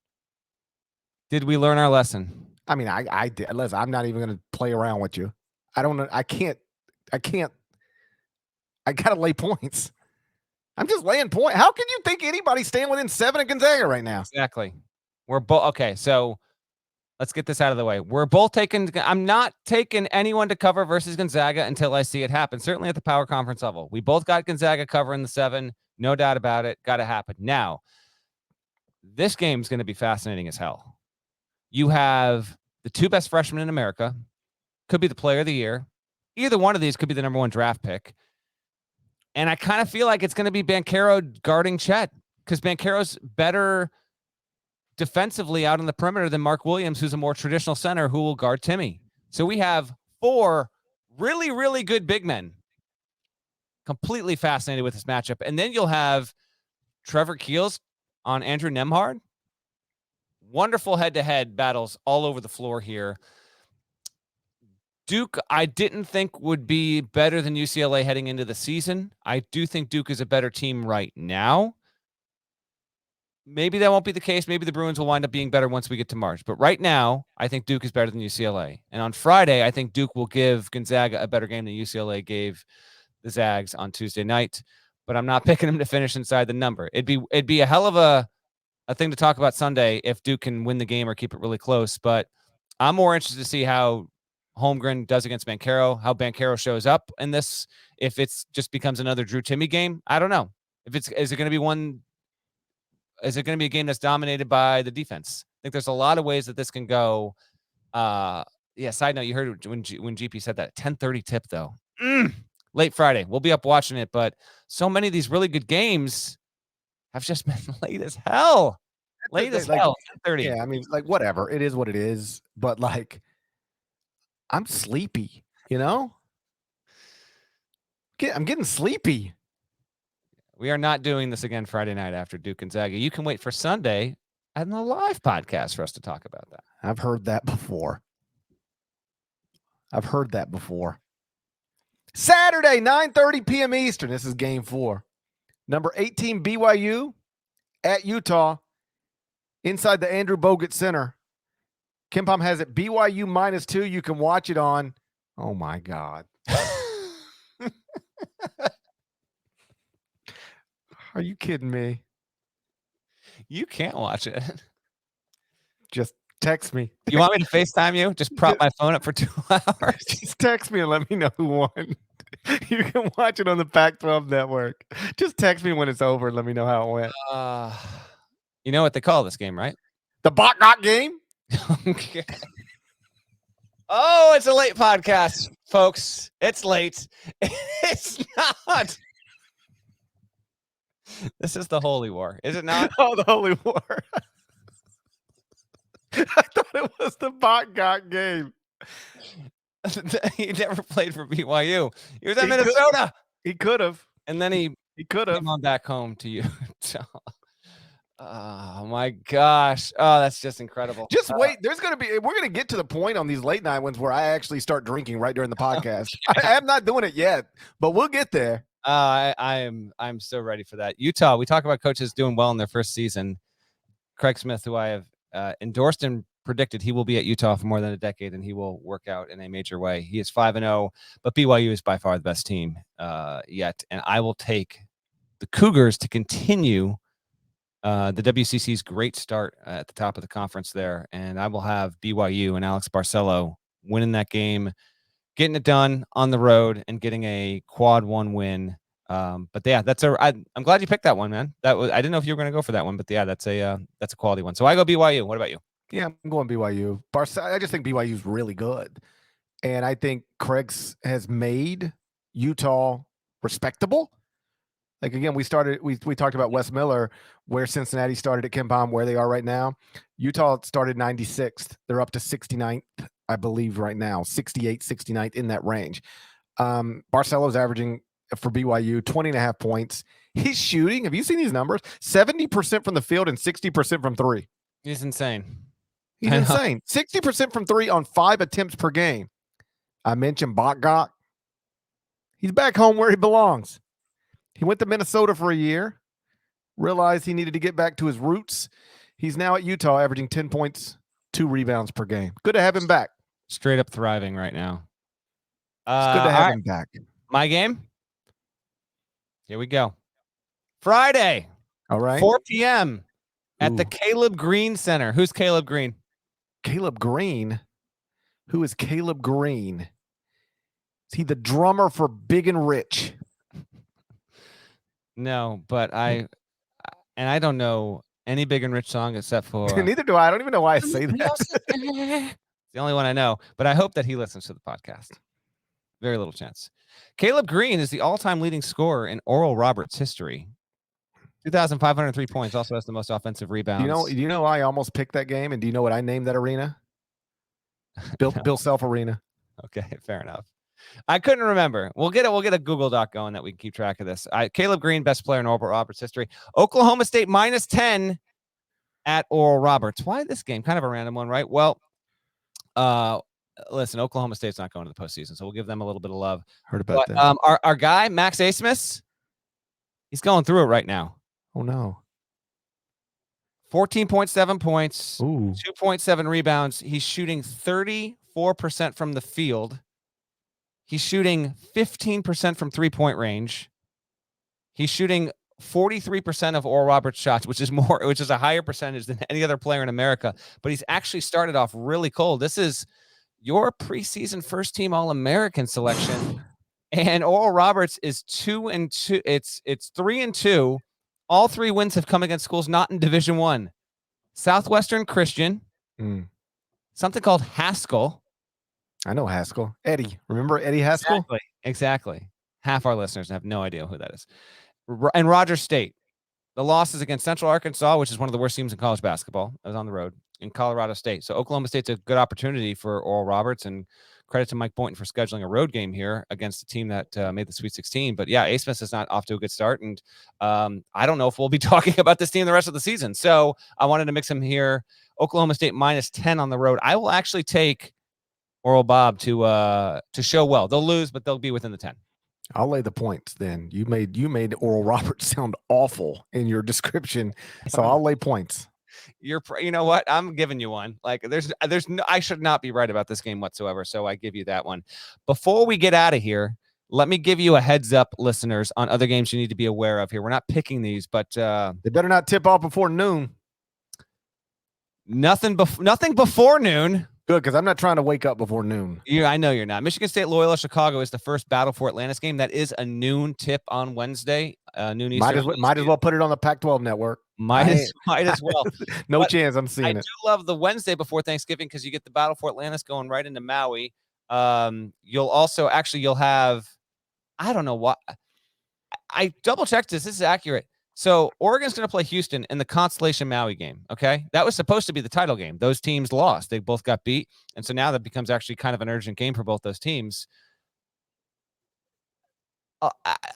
Did we learn our lesson? I mean, I did. Listen, I'm not even going to play around with you. I don't know. I can't. I got to lay points. I'm just laying point. How can you think anybody's staying within 7 at Gonzaga right now? Exactly. We're both okay. So let's get this out of the way. We're both taking. I'm not taking anyone to cover versus Gonzaga until I see it happen. Certainly at the power conference level, we both got Gonzaga covering the 7. No doubt about it. Got to happen. Now, this game's going to be fascinating as hell. You have the 2 best freshmen in America. Could be the player of the year. Either one of these could be the number 1 draft pick. And I kind of feel like it's going to be Banchero guarding Chet because Banchero's better defensively out on the perimeter than Mark Williams, who's a more traditional center who will guard Timmy. So we have 4 really, really good big men. Completely fascinated with this matchup. And then you'll have Trevor Keels on Andrew Nembhard. Wonderful head-to-head battles all over the floor here. Duke, I didn't think would be better than UCLA heading into the season. I do think Duke is a better team right now. Maybe that won't be the case. Maybe the Bruins will wind up being better once we get to March. But right now, I think Duke is better than UCLA. And on Friday, I think Duke will give Gonzaga a better game than UCLA gave the Zags on Tuesday night. But I'm not picking them to finish inside the number. It'd be a hell of a thing to talk about Sunday if Duke can win the game or keep it really close. But I'm more interested to see how Holmgren does against Banchero, how Banchero shows up in this. If it's just becomes another Drew Timme game, I don't know. Is it going to be a game that's dominated by the defense? I think there's a lot of ways that this can go. Side note, you heard when GP said that 10:30 tip though. Late Friday. We'll be up watching it, but so many of these really good games have just been late as hell. Late as hell. 10:30. Yeah, I mean, like whatever. It is what it is. But like, I'm sleepy, you know? I'm getting sleepy. We are not doing this again Friday night after Duke Gonzaga. You can wait for Sunday and the live podcast for us to talk about that. I've heard that before. Saturday, 9:30 p.m. Eastern. This is game 4. Number 18 BYU at Utah inside the Andrew Bogut Center. KenPom has it BYU -2. You can watch it on. Oh my God. Are you kidding me? You can't watch it. Just text me. You want me to FaceTime you? Just prop my phone up for 2 hours. Just text me and let me know who won. You can watch it on the Pac-12 network. Just text me when it's over and let me know how it went. You know what they call this game, right? The Bot game? Okay. Oh, it's a late podcast, folks. It's late. It's not. This is the Holy War, is it not? Oh, the Holy War. I thought it was the Bot game. He never played for BYU. He was at Minnesota. He could have. And then he could have come on back home to Utah. Oh my gosh. Oh, that's just incredible. Just wait. We're going to get to the point on these late night ones where I actually start drinking right during the podcast. I am not doing it yet, but we'll get there. I'm so ready for that. Utah, we talk about coaches doing well in their first season. Craig Smith, who I have endorsed and predicted he will be at Utah for more than a decade and he will work out in a major way. He is 5-0, but BYU is by far the best team yet. And I will take the Cougars to continue the WCC's great start at the top of the conference there. And I will have BYU and Alex Barcelo winning that game getting it done on the road and getting a quad 1 win. But yeah, I'm glad you picked that one, man. I didn't know if you were going to go for that one, but yeah, that's a quality one. So I go BYU. What about you? Yeah, I'm going BYU. I just think BYU is really good. And I think Craig's has made Utah respectable. Like again, we talked about Wes Miller, where Cincinnati started at KenPom, where they are right now. Utah started 96th. They're up to 69th, I believe, right now, 68, 69th, in that range. Barcelo's averaging for BYU 20.5 points. He's shooting. Have you seen these numbers? 70% from the field and 60% from three. He's insane. He's insane. 60% from three on 5 attempts per game. I mentioned Botgok. He's back home where he belongs. He went to Minnesota for a year, realized he needed to get back to his roots. He's now at Utah, averaging 10 points, 2 rebounds per game. Good to have him back. Straight up thriving right now. It's good to have him back. My game. Here we go. Friday. All right. 4 p.m. at the Caleb Green Center. Who's Caleb Green? Caleb Green? Who is Caleb Green? Is he the drummer for Big and Rich? No, but I don't know any Big and Rich song except for neither do I. I don't even know why I say that. It's the only one I know, but I hope that he listens to the podcast. Very little chance. Caleb Green is the all-time leading scorer in Oral Roberts history. 2,503 points. Also has the most offensive rebounds. Do you know I almost picked that game, and do you know what I named that arena? Bill Self Arena. Okay, fair enough. I couldn't remember. We'll get a Google Doc going that we can keep track of this. Caleb Green, best player in Oral Roberts history. Oklahoma State -10 at Oral Roberts. Why this game? Kind of a random one, right? Well, listen, Oklahoma State's not going to the postseason, so we'll give them a little bit of love. Heard about that. Our guy Max Asmus, he's going through it right now. Oh no. 14.7 points, 2.7 rebounds. He's shooting 34% from the field. He's shooting 15% from 3-point range. He's shooting 43% of Oral Roberts shots, which is a higher percentage than any other player in America. But he's actually started off really cold. This is your preseason first team All-American selection. And Oral Roberts is 2-2. It's 3-2. All 3 wins have come against schools not in Division I. Southwestern Christian, something called Haskell. I know Haskell. Eddie. Remember Eddie Haskell? Exactly. Half our listeners have no idea who that is. And Rogers State. The losses against Central Arkansas, which is one of the worst teams in college basketball. I was on the road. In Colorado State. So Oklahoma State's a good opportunity for Oral Roberts, and credit to Mike Boynton for scheduling a road game here against a team that made the Sweet 16. But yeah, Asmus is not off to a good start, and I don't know if we'll be talking about this team the rest of the season. So I wanted to mix them here. Oklahoma State -10 on the road. I will actually take Oral Bob to show well. They'll lose, but they'll be within the 10. I'll lay the points then. You made Oral Roberts sound awful in your description, so I'll lay points. You know what? I'm giving you one. Like there's no, I should not be right about this game whatsoever. So I give you that one. Before we get out of here, let me give you a heads up, listeners, on other games you need to be aware of here. We're not picking these, but they better not tip off before noon. Nothing before noon. Good, because I'm not trying to wake up before noon. I know you're not. Michigan State Loyola Chicago is the first Battle for Atlantis game. That is a noon tip on Wednesday, noon Eastern. Might as well put it on the Pac-12 network. Might as well. No chance I'm seeing it. I do love the Wednesday before Thanksgiving because you get the Battle for Atlantis going right into Maui. You'll have, I don't know what. I double checked this. This is accurate. So Oregon's going to play Houston in the Constellation Maui game. Okay. That was supposed to be the title game. Those teams lost. They both got beat. And so now that becomes actually kind of an urgent game for both those teams.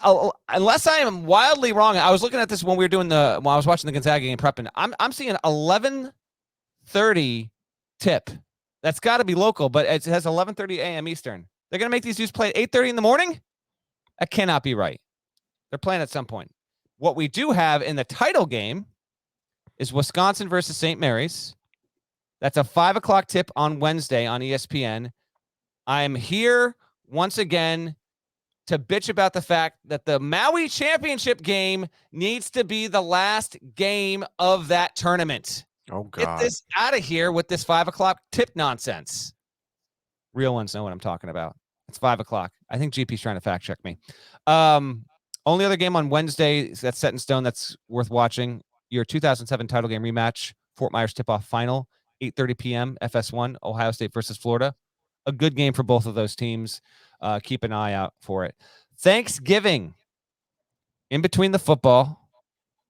Unless I am wildly wrong, I was looking at this when I was watching the Gonzaga game prepping. I'm seeing 11:30 tip. That's got to be local, but it has 11:30 a.m. Eastern. They're going to make these dudes play at 8:30 in the morning? That cannot be right. They're playing at some point. What we do have in the title game is Wisconsin versus St. Mary's. That's a 5:00 tip on Wednesday on ESPN. I'm here once again to bitch about the fact that the Maui championship game needs to be the last game of that tournament. Oh, God. Get this out of here with this 5:00 tip nonsense. Real ones know what I'm talking about. It's 5 o'clock. I think GP's trying to fact check me. Only other game on Wednesday that's set in stone that's worth watching. Your 2007 title game rematch, Fort Myers tip-off final, 8:30 p.m. FS1, Ohio State versus Florida. A good game for both of those teams. Keep an eye out for it. Thanksgiving, in between the football.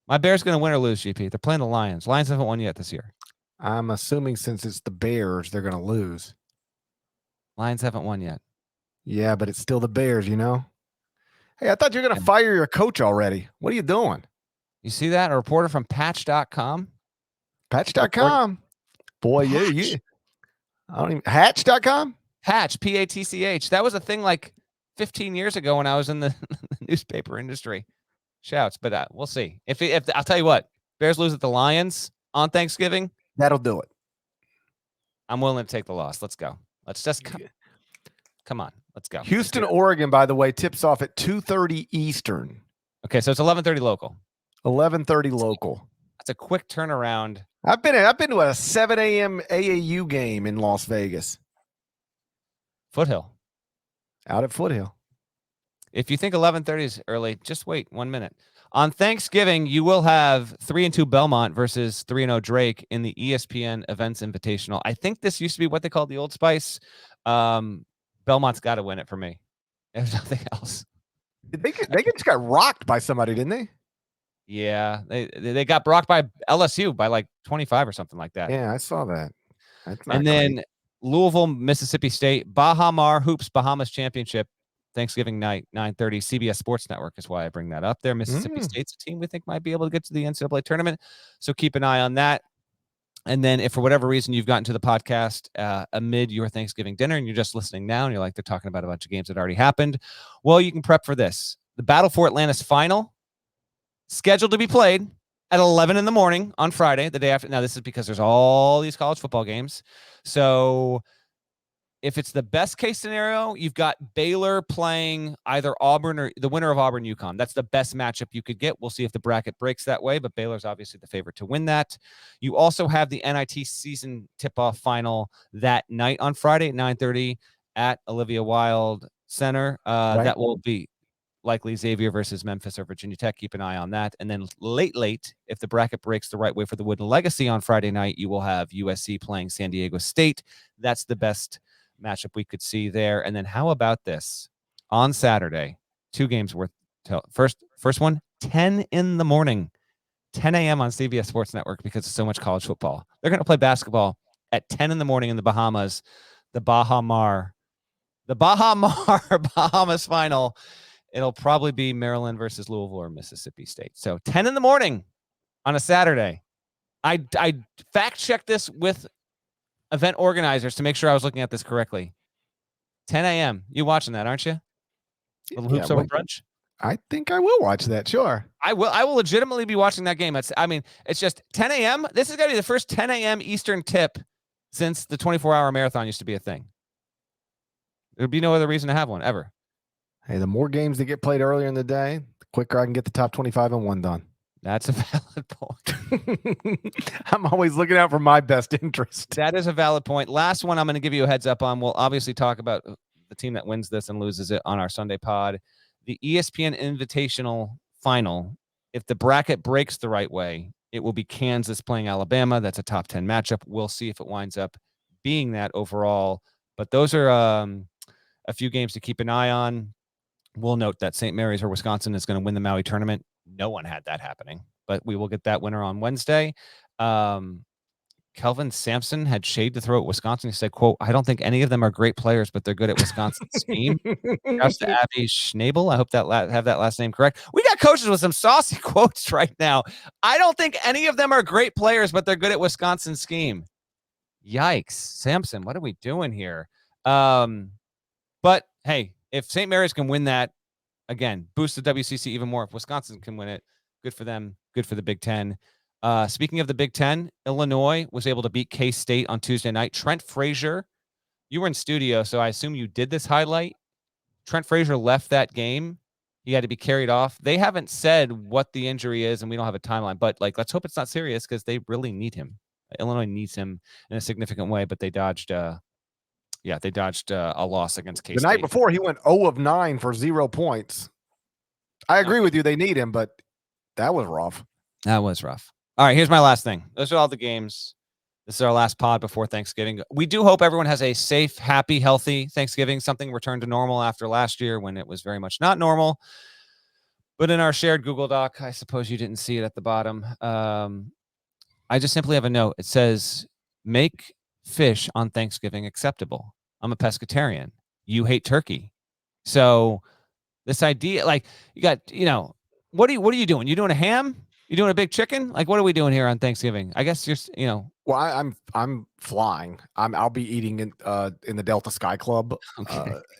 My Bears going to win or lose, GP. They're playing the Lions. Lions haven't won yet this year. I'm assuming since it's the Bears, they're going to lose. Lions haven't won yet. Yeah, but it's still the Bears, you know? Hey, I thought you were going to fire your coach already. What are you doing? You see that? A reporter from Patch.com. Patch.com. Boy, you. I don't even. Hatch.com? Patch, Patch. That was a thing like 15 years ago when I was in the newspaper industry. Shouts, but we'll see. If I'll tell you what, Bears lose at the Lions on Thanksgiving, that'll do it. I'm willing to take the loss. Let's go. Let's just come on. Let's go. Houston, Oregon, by the way, tips off at 2:30 Eastern. Okay, so it's 11:30 local. 11:30 local. That's a quick turnaround. I've been to a 7 a.m. AAU game in Las Vegas. Foothill. Out at Foothill. If you think 11:30 is early, just wait 1 minute. On Thanksgiving, you will have 3-2 Belmont versus 3-0 Drake in the ESPN Events Invitational. I think this used to be what they called the Old Spice. Belmont's got to win it for me. There's nothing else. They just got rocked by somebody, didn't they? Yeah, they got rocked by LSU by like 25 or something like that. Yeah, I saw that. And then Louisville, Mississippi State, Baha Mar Hoops Bahamas Championship, Thanksgiving night, 9:30, CBS Sports Network is why I bring that up there. Mississippi State's a team we think might be able to get to the NCAA tournament, so keep an eye on that. And then if for whatever reason you've gotten to the podcast amid your Thanksgiving dinner and you're just listening now and you're like, they're talking about a bunch of games that already happened, well, you can prep for this. The Battle for Atlantis final, scheduled to be played at 11 in the morning on Friday, the day after. Now, this is because there's all these college football games. So if it's the best case scenario, you've got Baylor playing either Auburn or the winner of Auburn UConn. That's the best matchup you could get. We'll see if the bracket breaks that way, but Baylor's obviously the favorite to win that. You also have the NIT season tip-off final that night on Friday at 9:30 at Olivia Wilde Center. Right. That will be likely Xavier versus Memphis or Virginia Tech. Keep an eye on that. And then late, if the bracket breaks the right way for the Wooden Legacy on Friday night, you will have USC playing San Diego State. That's the best matchup we could see there. And then how about this? On Saturday, 2 games worth. First one, 10 in the morning, 10 a.m. on CBS Sports Network because of so much college football. They're going to play basketball at 10 in the morning in the Bahamas, the Baha Mar Bahamas final. It'll probably be Maryland versus Louisville or Mississippi State. So 10 in the morning on a Saturday. I fact-checked this with event organizers to make sure I was looking at this correctly. 10 a.m. You watching that, aren't you? Little Hoops Over Brunch? I think I will watch that, sure. I will legitimately be watching that game. It's just 10 a.m. This is going to be the first 10 a.m. Eastern tip since the 24-hour marathon used to be a thing. There'd be no other reason to have one, ever. Hey, the more games that get played earlier in the day, the quicker I can get the top 25 and 1 done. That's a valid point. I'm always looking out for my best interest. That is a valid point. Last one I'm going to give you a heads up on. We'll obviously talk about the team that wins this and loses it on our Sunday pod. The ESPN Invitational Final, if the bracket breaks the right way, it will be Kansas playing Alabama. That's a top 10 matchup. We'll see if it winds up being that overall. But those are a few games to keep an eye on. We'll note that St. Mary's or Wisconsin is going to win the Maui tournament. No one had that happening, but we will get that winner on Wednesday. Kelvin Sampson had shade to throw at Wisconsin. He said, quote, "I don't think any of them are great players, but they're good at Wisconsin's scheme." Shouts to Abby Schnabel. I hope that have that last name correct. We got coaches with some saucy quotes right now. I don't think any of them are great players, but they're good at Wisconsin's scheme. Yikes. Sampson, what are we doing here? But hey, if St. Mary's can win that, again, boost the WCC even more. If Wisconsin can win it, good for them. Good for the Big Ten. Speaking of the Big Ten, Illinois was able to beat K-State on Tuesday night. Trent Frazier, you were in studio, so I assume you did this highlight. Trent Frazier left that game. He had to be carried off. They haven't said what the injury is, and we don't have a timeline. But let's hope it's not serious because they really need him. Illinois needs him in a significant way, but they dodged Yeah, they dodged a loss against K-State. The night before, he went 0 of 9 for 0 points. I agree with you. They need him, but that was rough. That was rough. All right, here's my last thing. Those are all the games. This is our last pod before Thanksgiving. We do hope everyone has a safe, happy, healthy Thanksgiving. Something returned to normal after last year when it was very much not normal. But in our shared Google Doc, I suppose you didn't see it at the bottom. I just simply have a note. It says, make fish on Thanksgiving acceptable. I'm a pescatarian. You hate turkey. So this idea, like, you got, what are you doing? You doing a ham? You doing a big chicken? Like, what are we doing here on Thanksgiving? I guess Well, I'm flying. I'll be eating in the Delta Sky Club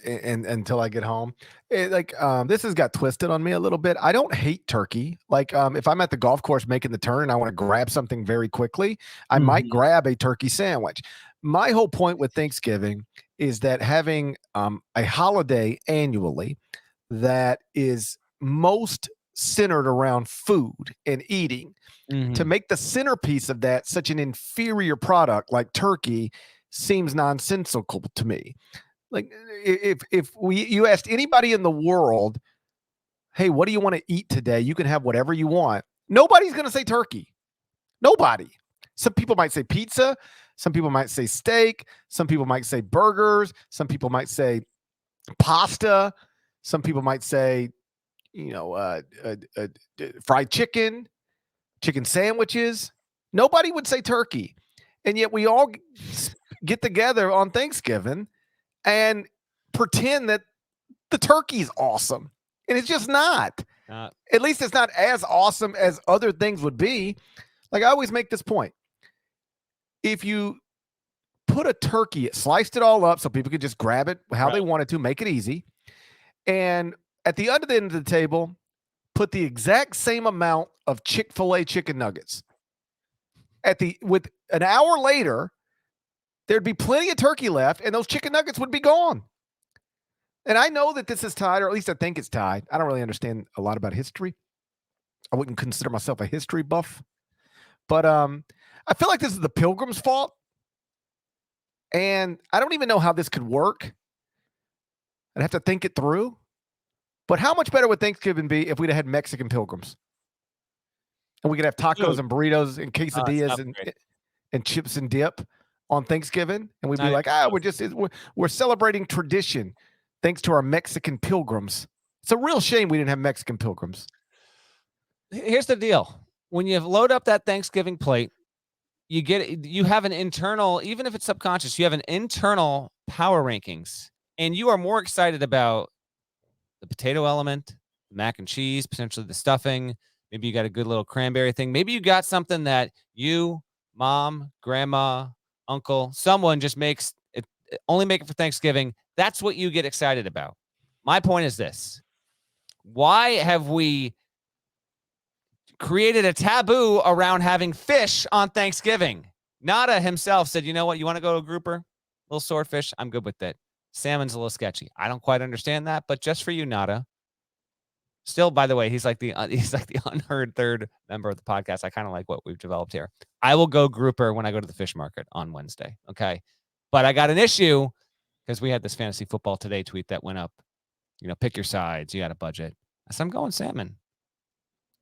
until I get home. This has got twisted on me a little bit. I don't hate turkey. Like if I'm at the golf course making the turn and I want to grab something very quickly, I might grab a turkey sandwich. My whole point with Thanksgiving is that having a holiday annually that is most centered around food and eating, to make the centerpiece of that such an inferior product like turkey seems nonsensical to me. Like if you asked anybody in the world, hey, what do you want to eat today? You can have whatever you want. Nobody's going to say turkey. Nobody. Some people might say pizza. Some people might say steak. Some people might say burgers. Some people might say pasta. Some people might say, fried chicken sandwiches. Nobody would say turkey. And yet we all get together on Thanksgiving and pretend that the turkey's awesome. And it's just not. At least it's not as awesome as other things would be. Like I always make this point. If you put a turkey, sliced it all up so people could just grab it how they wanted to, make it easy. And at the other end of the table, put the exact same amount of Chick-fil-A chicken nuggets. With an hour later, there'd be plenty of turkey left, and those chicken nuggets would be gone. And I know that this is tied, or at least I think it's tied. I don't really understand a lot about history. I wouldn't consider myself a history buff. But I feel like this is the Pilgrims' fault. And I don't even know how this could work. I'd have to think it through. But how much better would Thanksgiving be if we'd have had Mexican Pilgrims? And we could have tacos and burritos and quesadillas and chips and dip on Thanksgiving. And we'd be like, we're celebrating tradition thanks to our Mexican Pilgrims. It's a real shame we didn't have Mexican Pilgrims. Here's the deal. When you load up that Thanksgiving plate, you have an internal, even if it's subconscious, you have an internal power rankings. And you are more excited about the potato element, mac and cheese, potentially the stuffing. Maybe you got a good little cranberry thing. Maybe you got something that you, mom, grandma, uncle, someone just makes it, only make it for Thanksgiving. That's what you get excited about. My point is this. Why have we created a taboo around having fish on Thanksgiving? Nada himself said, you know what? You want to go to a grouper? Little swordfish? I'm good with that. Salmon's a little sketchy. I don't quite understand that, but just for you, Nada. Still, by the way, he's like the unheard third member of the podcast. I kind of like what we've developed here. I will go grouper when I go to the fish market on Wednesday. Okay. But I got an issue because we had this fantasy football today tweet that went up. Pick your sides. You got a budget. I said, I'm going salmon.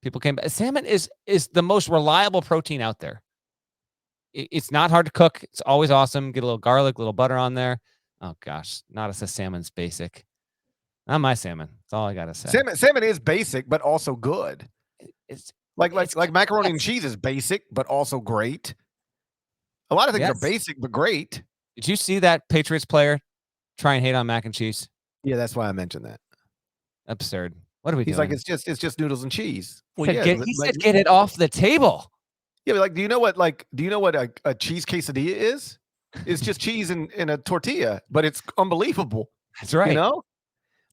People came back. Salmon is the most reliable protein out there. It's not hard to cook. It's always awesome. Get a little garlic, a little butter on there. Oh gosh, Nada says salmon's basic. Not my salmon. That's all I gotta say. Salmon is basic, but also good. It's like macaroni and cheese is basic, but also great. A lot of things are basic, but great. Did you see that Patriots player try and hate on mac and cheese? Yeah, that's why I mentioned that. Absurd. What are we doing? He's like, it's just noodles and cheese. Well, he said get it off the table. Yeah, but do you know what a cheese quesadilla is? It's just cheese in a tortilla, but it's unbelievable. That's right.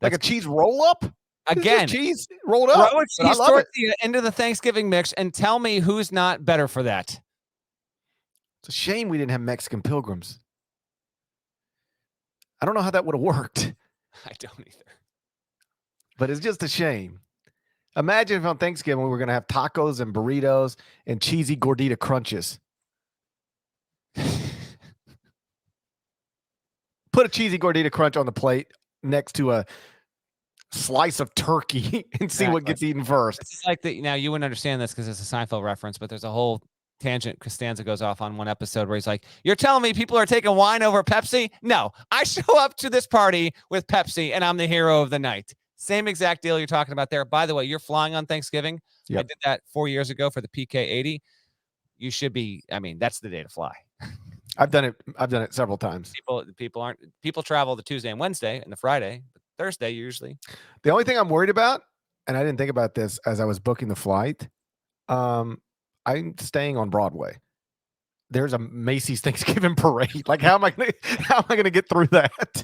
Like a cheese roll up. Again, cheese rolled up. Throw a cheese tortilla into the Thanksgiving mix and tell me who's not better for that. It's a shame we didn't have Mexican Pilgrims. I don't know how that would have worked. I don't either. But it's just a shame. Imagine if on Thanksgiving we were going to have tacos and burritos and cheesy gordita crunches. Put a cheesy gordita crunch on the plate next to a slice of turkey and see what gets eaten first. It's like that. Now you wouldn't understand this because it's a Seinfeld reference, but there's a whole tangent Costanza goes off on one episode where he's like, "You're telling me people are taking wine over Pepsi? No, I show up to this party with Pepsi and I'm the hero of the night." Same exact deal you're talking about there. By the way, you're flying on Thanksgiving. Yep. I did that 4 years ago for the PK80. You should be. I mean, that's the day to fly. I've done it several times. People travel the Tuesday and Wednesday and the Friday, but Thursday usually. The only thing I'm worried about, and I didn't think about this as I was booking the flight, I'm staying on Broadway. There's a Macy's Thanksgiving parade. Like, how am I gonna get through that?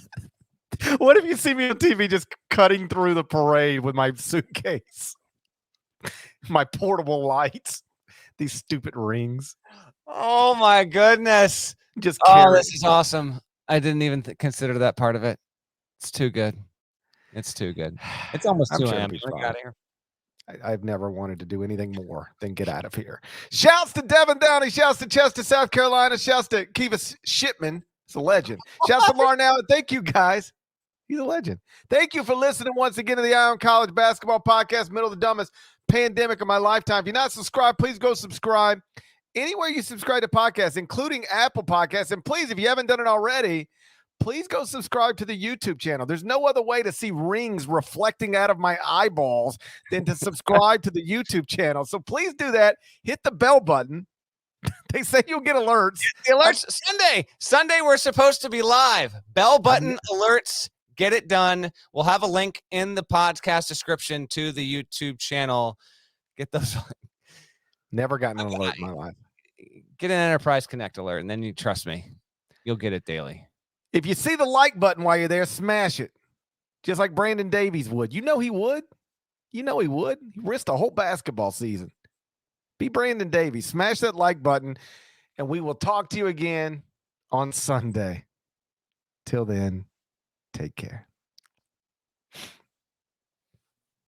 What if you see me on TV just cutting through the parade with my suitcase, my portable lights, these stupid rings? Oh my goodness! Just this is awesome. I didn't even consider that part of it. It's too good. It's too good. It's almost 2 a.m. Get out of here. I've never wanted to do anything more than get out of here. Shouts to Devin Downey. Shouts to Chester, South Carolina. Shouts to Kivas Shipman. It's a legend. Shouts to Larnell. Thank you, guys. He's a legend. Thank you for listening once again to the Ion College Basketball Podcast, middle of the dumbest pandemic of my lifetime. If you're not subscribed, please go subscribe. Anywhere you subscribe to podcasts, including Apple Podcasts. And please, if you haven't done it already, please go subscribe to the YouTube channel. There's no other way to see rings reflecting out of my eyeballs than to subscribe to the YouTube channel. So please do that. Hit the bell button. They say you'll get alerts. The alerts Sunday, we're supposed to be live. Bell button alerts. Get it done. We'll have a link in the podcast description to the YouTube channel. Get those. Never gotten an alert in my life. Get an Enterprise Connect alert, and then you trust me. You'll get it daily. If you see the like button while you're there, smash it. Just like Brandon Davies would. You know he would. He risked a whole basketball season. Be Brandon Davies. Smash that like button, and we will talk to you again on Sunday. Till then, take care.